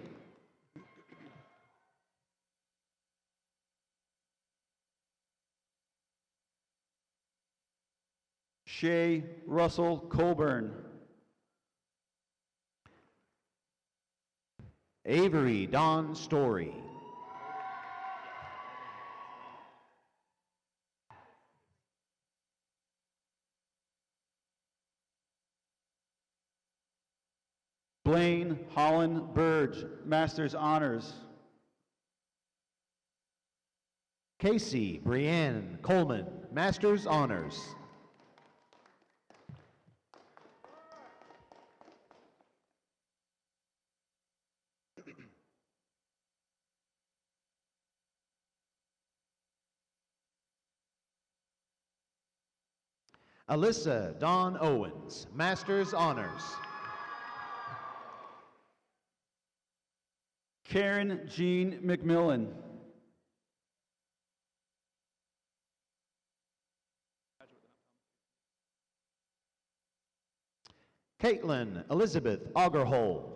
Shay Russell Colburn. Avery Dawn Story. Blaine Holland Burge, Master's Honors. Casey Brianne Coleman, Master's Honors. Alyssa Dawn Owens, Master's Honors. Karen Jean McMillan. Caitlin Elizabeth Augerhole.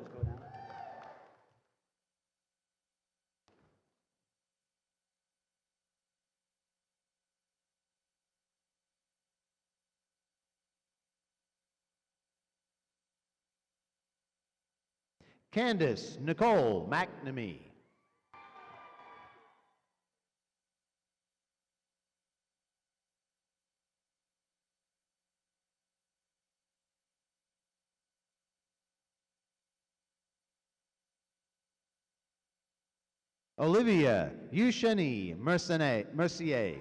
Candace Nicole McNamee. Olivia Eushani Mercier.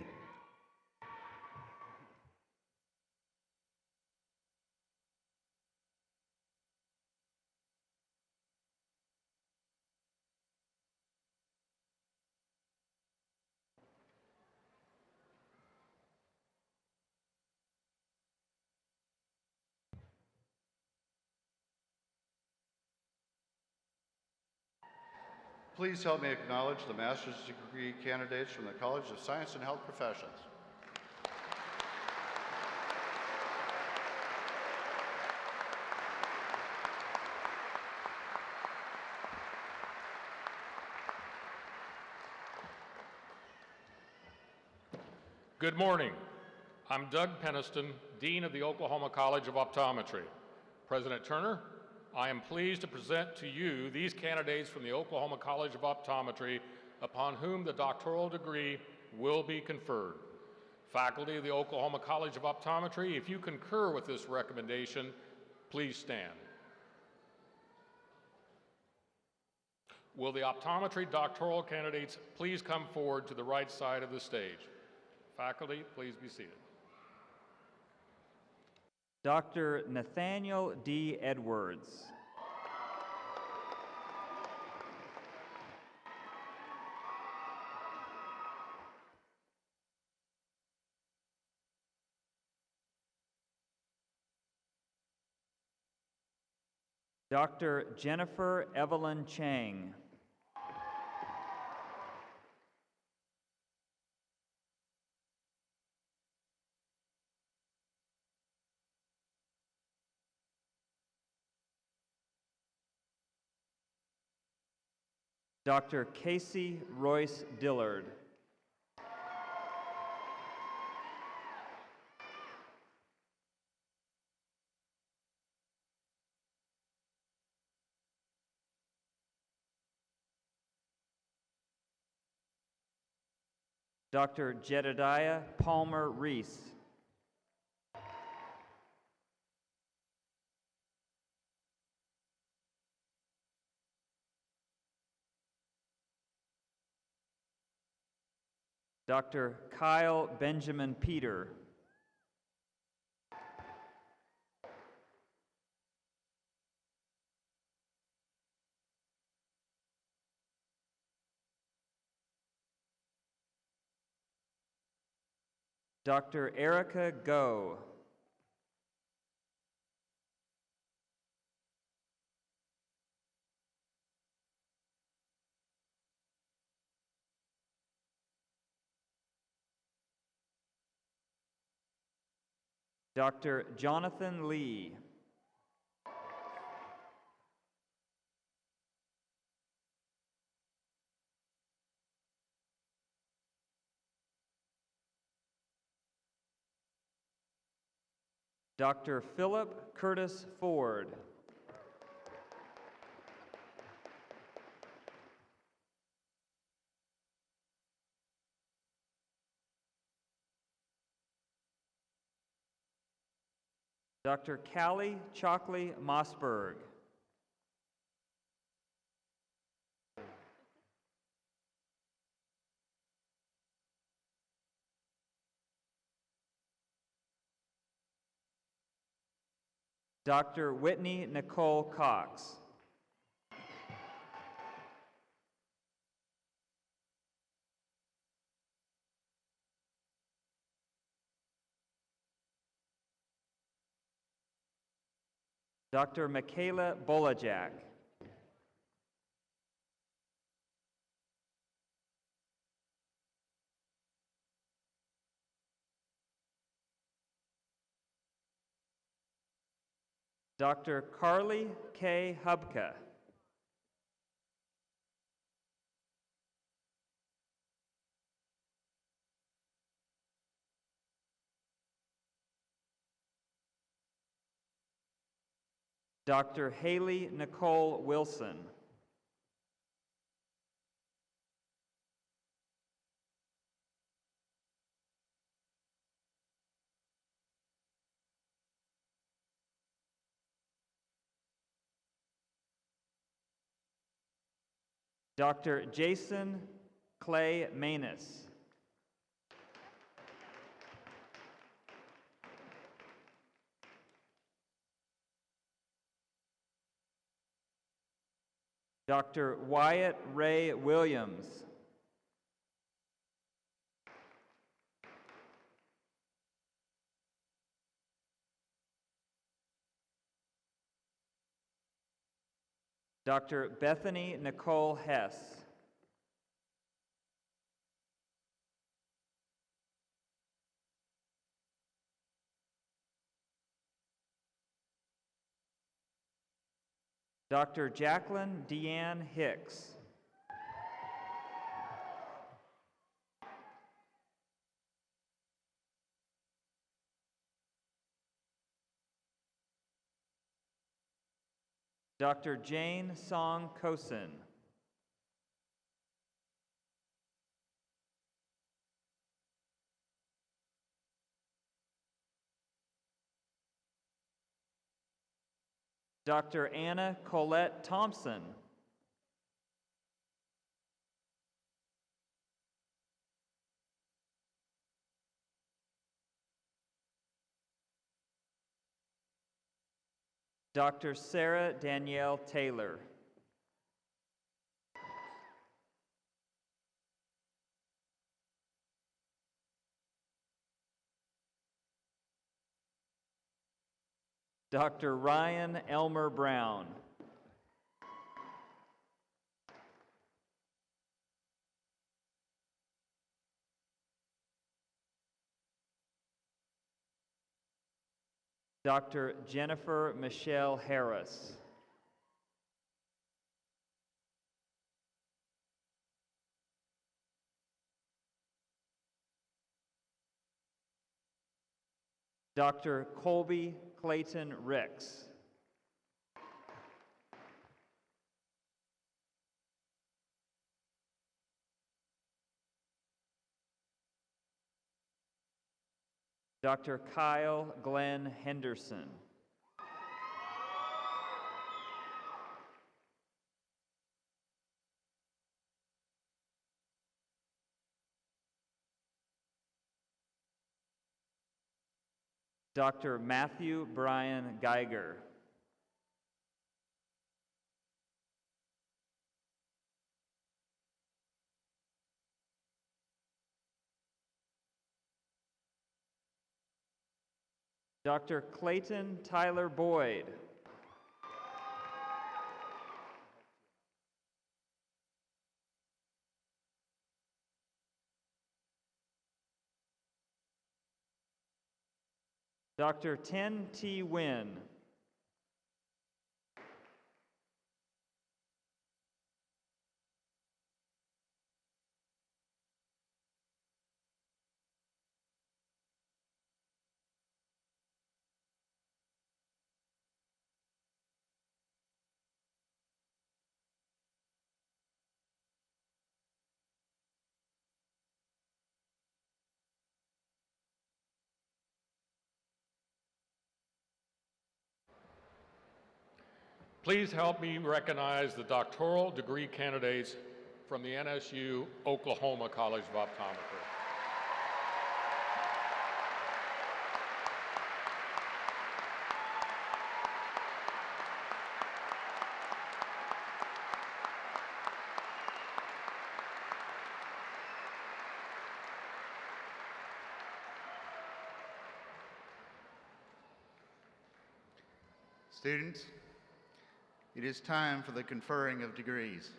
Please help me acknowledge the master's degree candidates from the College of Science and Health Professions. Good morning. I'm Doug Peniston, Dean of the Oklahoma College of Optometry. President Turner, I am pleased to present to you these candidates from the Oklahoma College of Optometry upon whom the doctoral degree will be conferred. Faculty of the Oklahoma College of Optometry, if you concur with this recommendation, please stand. Will the optometry doctoral candidates please come forward to the right side of the stage? Faculty, please be seated. Dr. Nathaniel D. Edwards. Dr. Jennifer Evelyn Chang. Dr. Casey Royce Dillard. Dr. Jedediah Palmer Reese. Dr. Kyle Benjamin Peter. Dr. Erica Go. Dr. Jonathan Lee. Dr. Philip Curtis Ford. Dr. Callie Chalkley Mossberg. Dr. Whitney Nicole Cox. Dr. Michaela Bolajak. Dr. Carly K. Hubka. Dr. Haley Nicole Wilson. Dr. Jason Clay Manus. Dr. Wyatt Ray Williams. Dr. Bethany Nicole Hess. Dr. Jacqueline Deanne Hicks. Dr. Jane Song Kosin. Dr. Anna Colette Thompson. Dr. Sarah Danielle Taylor. Dr. Ryan Elmer Brown. Dr. Jennifer Michelle Harris. Dr. Colby Clayton Ricks. Dr. Kyle Glenn Henderson. Dr. Matthew Brian Geiger. Dr. Clayton Tyler Boyd. Dr. Tin T. Wynn. Please help me recognize the doctoral degree candidates from the NSU Oklahoma College of Optometry. Students, it is time for the conferring of degrees.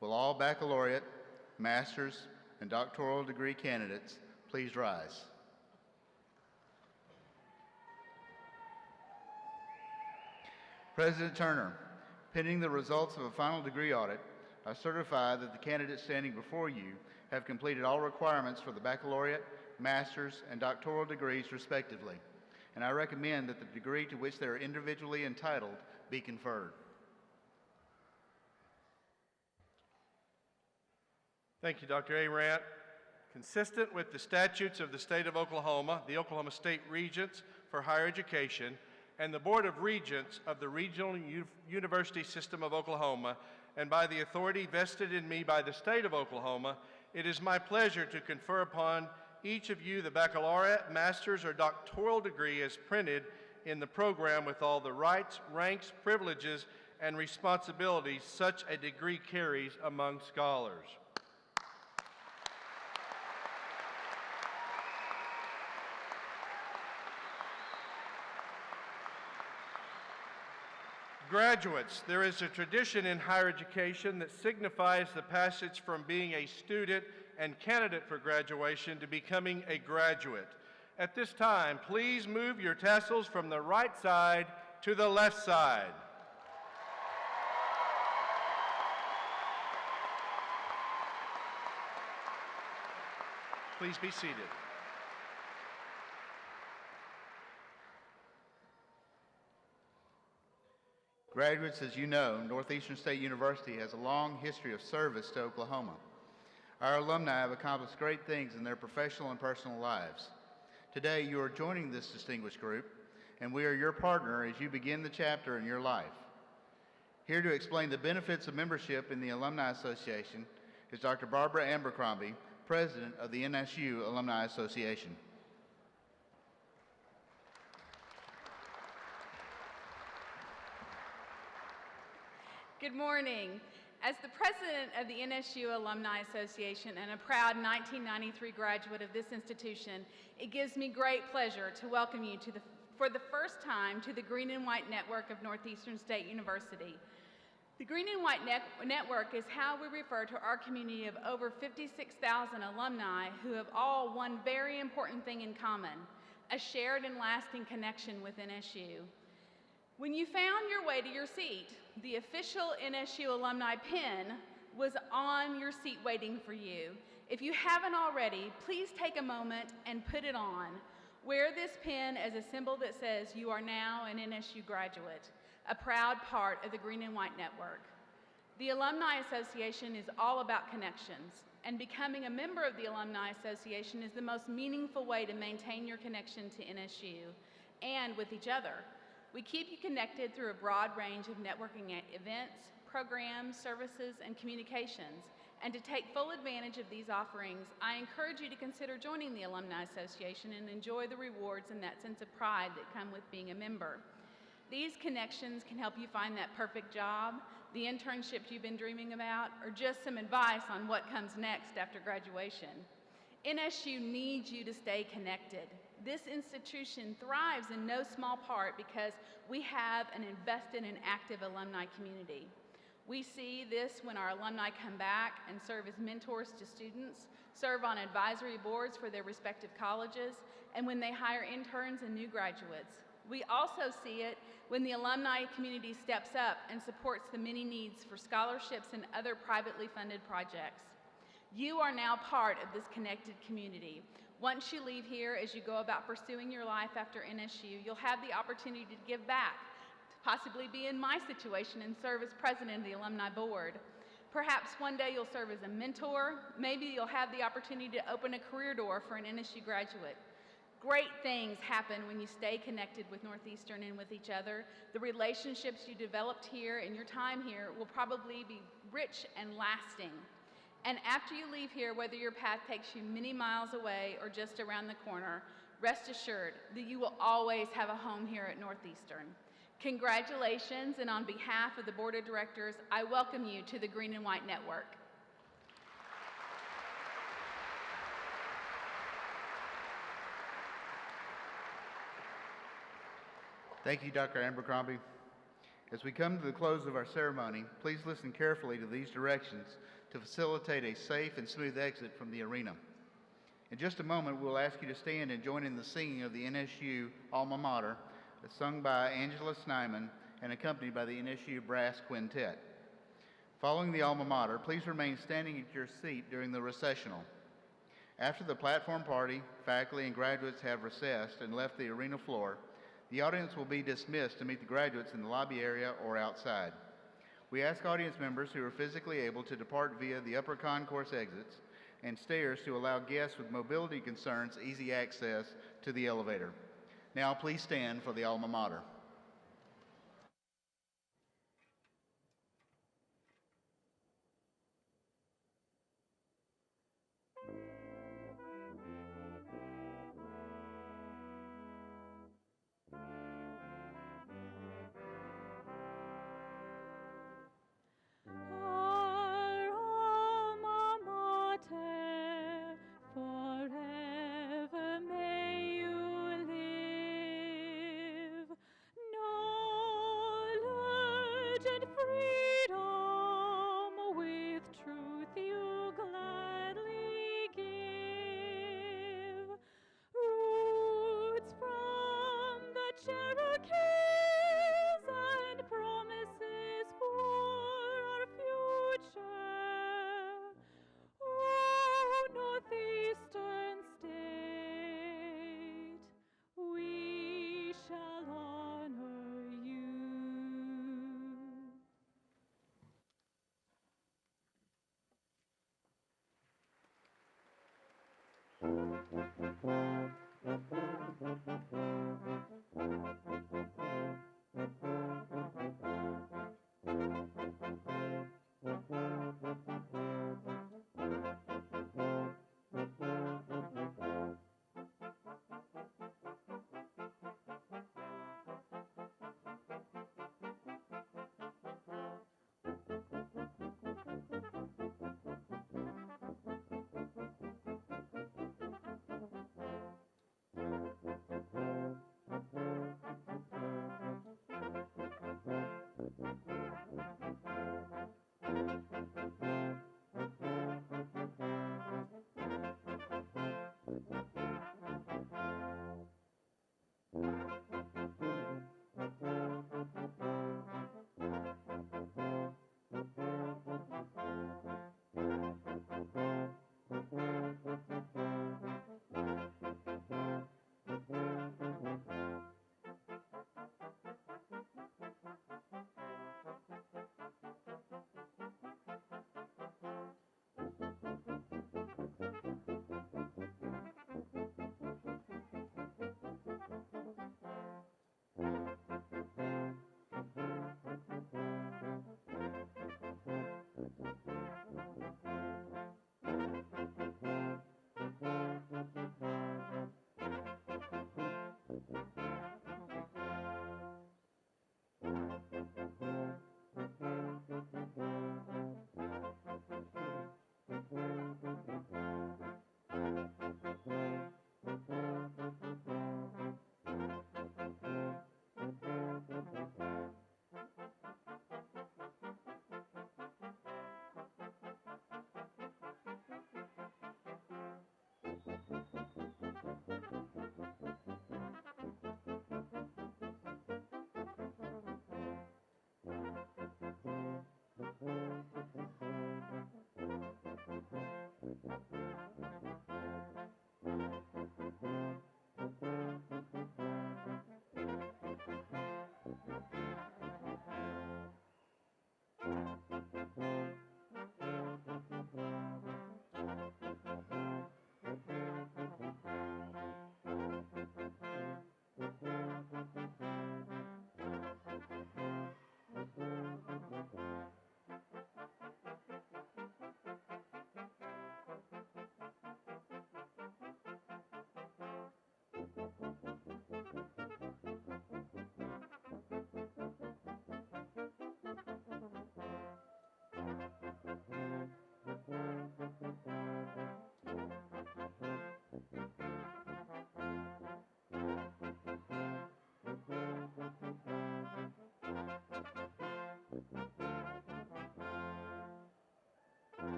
Will all baccalaureate, master's, and doctoral degree candidates please rise? President Turner, pending the results of a final degree audit, I certify that the candidates standing before you have completed all requirements for the baccalaureate, master's, and doctoral degrees respectively, and I recommend that the degree to which they are individually entitled be conferred. Thank you, Dr. Arant. Consistent with the statutes of the state of Oklahoma, the Oklahoma State Regents for Higher Education, and the Board of Regents of the Regional University System of Oklahoma, and by the authority vested in me by the state of Oklahoma, it is my pleasure to confer upon each of you the baccalaureate, master's, or doctoral degree as printed in the program with all the rights, ranks, privileges, and responsibilities such a degree carries among scholars. Graduates, there is a tradition in higher education that signifies the passage from being a student and candidate for graduation to becoming a graduate. At this time, please move your tassels from the right side to the left side. Please be seated. Graduates, as you know, Northeastern State University has a long history of service to Oklahoma. Our alumni have accomplished great things in their professional and personal lives. Today, you are joining this distinguished group, and we are your partner as you begin the chapter in your life. Here to explain the benefits of membership in the Alumni Association is Dr. Barbara Abercrombie, President of the NSU Alumni Association. Good morning. As the president of the NSU Alumni Association and a proud 1993 graduate of this institution, it gives me great pleasure to welcome you for the first time to the Green and White Network of Northeastern State University. The Green and White Network is how we refer to our community of over 56,000 alumni who have all one very important thing in common: a shared and lasting connection with NSU. When you found your way to your seat, the official NSU alumni pin was on your seat waiting for you. If you haven't already, please take a moment and put it on. Wear this pin as a symbol that says you are now an NSU graduate, a proud part of the Green and White Network. The Alumni Association is all about connections, and becoming a member of the Alumni Association is the most meaningful way to maintain your connection to NSU and with each other. We keep you connected through a broad range of networking events, programs, services, and communications. And to take full advantage of these offerings, I encourage you to consider joining the Alumni Association and enjoy the rewards and that sense of pride that come with being a member. These connections can help you find that perfect job, the internship you've been dreaming about, or just some advice on what comes next after graduation. NSU needs you to stay connected. This institution thrives in no small part because we have an invested and active alumni community. We see this when our alumni come back and serve as mentors to students, serve on advisory boards for their respective colleges, and when they hire interns and new graduates. We also see it when the alumni community steps up and supports the many needs for scholarships and other privately funded projects. You are now part of this connected community. Once you leave here, as you go about pursuing your life after NSU, you'll have the opportunity to give back, to possibly be in my situation and serve as president of the alumni board. Perhaps one day you'll serve as a mentor. Maybe you'll have the opportunity to open a career door for an NSU graduate. Great things happen when you stay connected with Northeastern and with each other. The relationships you developed here and your time here will probably be rich and lasting. And after you leave here, whether your path takes you many miles away or just around the corner, rest assured that you will always have a home here at Northeastern. Congratulations, and on behalf of the Board of Directors, I welcome you to the Green and White Network. Thank you, Dr. Abercrombie. As we come to the close of our ceremony, please listen carefully to these directions to facilitate a safe and smooth exit from the arena. In just a moment, we'll ask you to stand and join in the singing of the NSU Alma Mater, sung by Angela Snyman and accompanied by the NSU Brass Quintet. Following the Alma Mater, please remain standing at your seat during the recessional. After the platform party, faculty and graduates have recessed and left the arena floor, the audience will be dismissed to meet the graduates in the lobby area or outside. We ask audience members who are physically able to depart via the upper concourse exits and stairs to allow guests with mobility concerns easy access to the elevator. Now please stand for the Alma Mater. Forever may you live.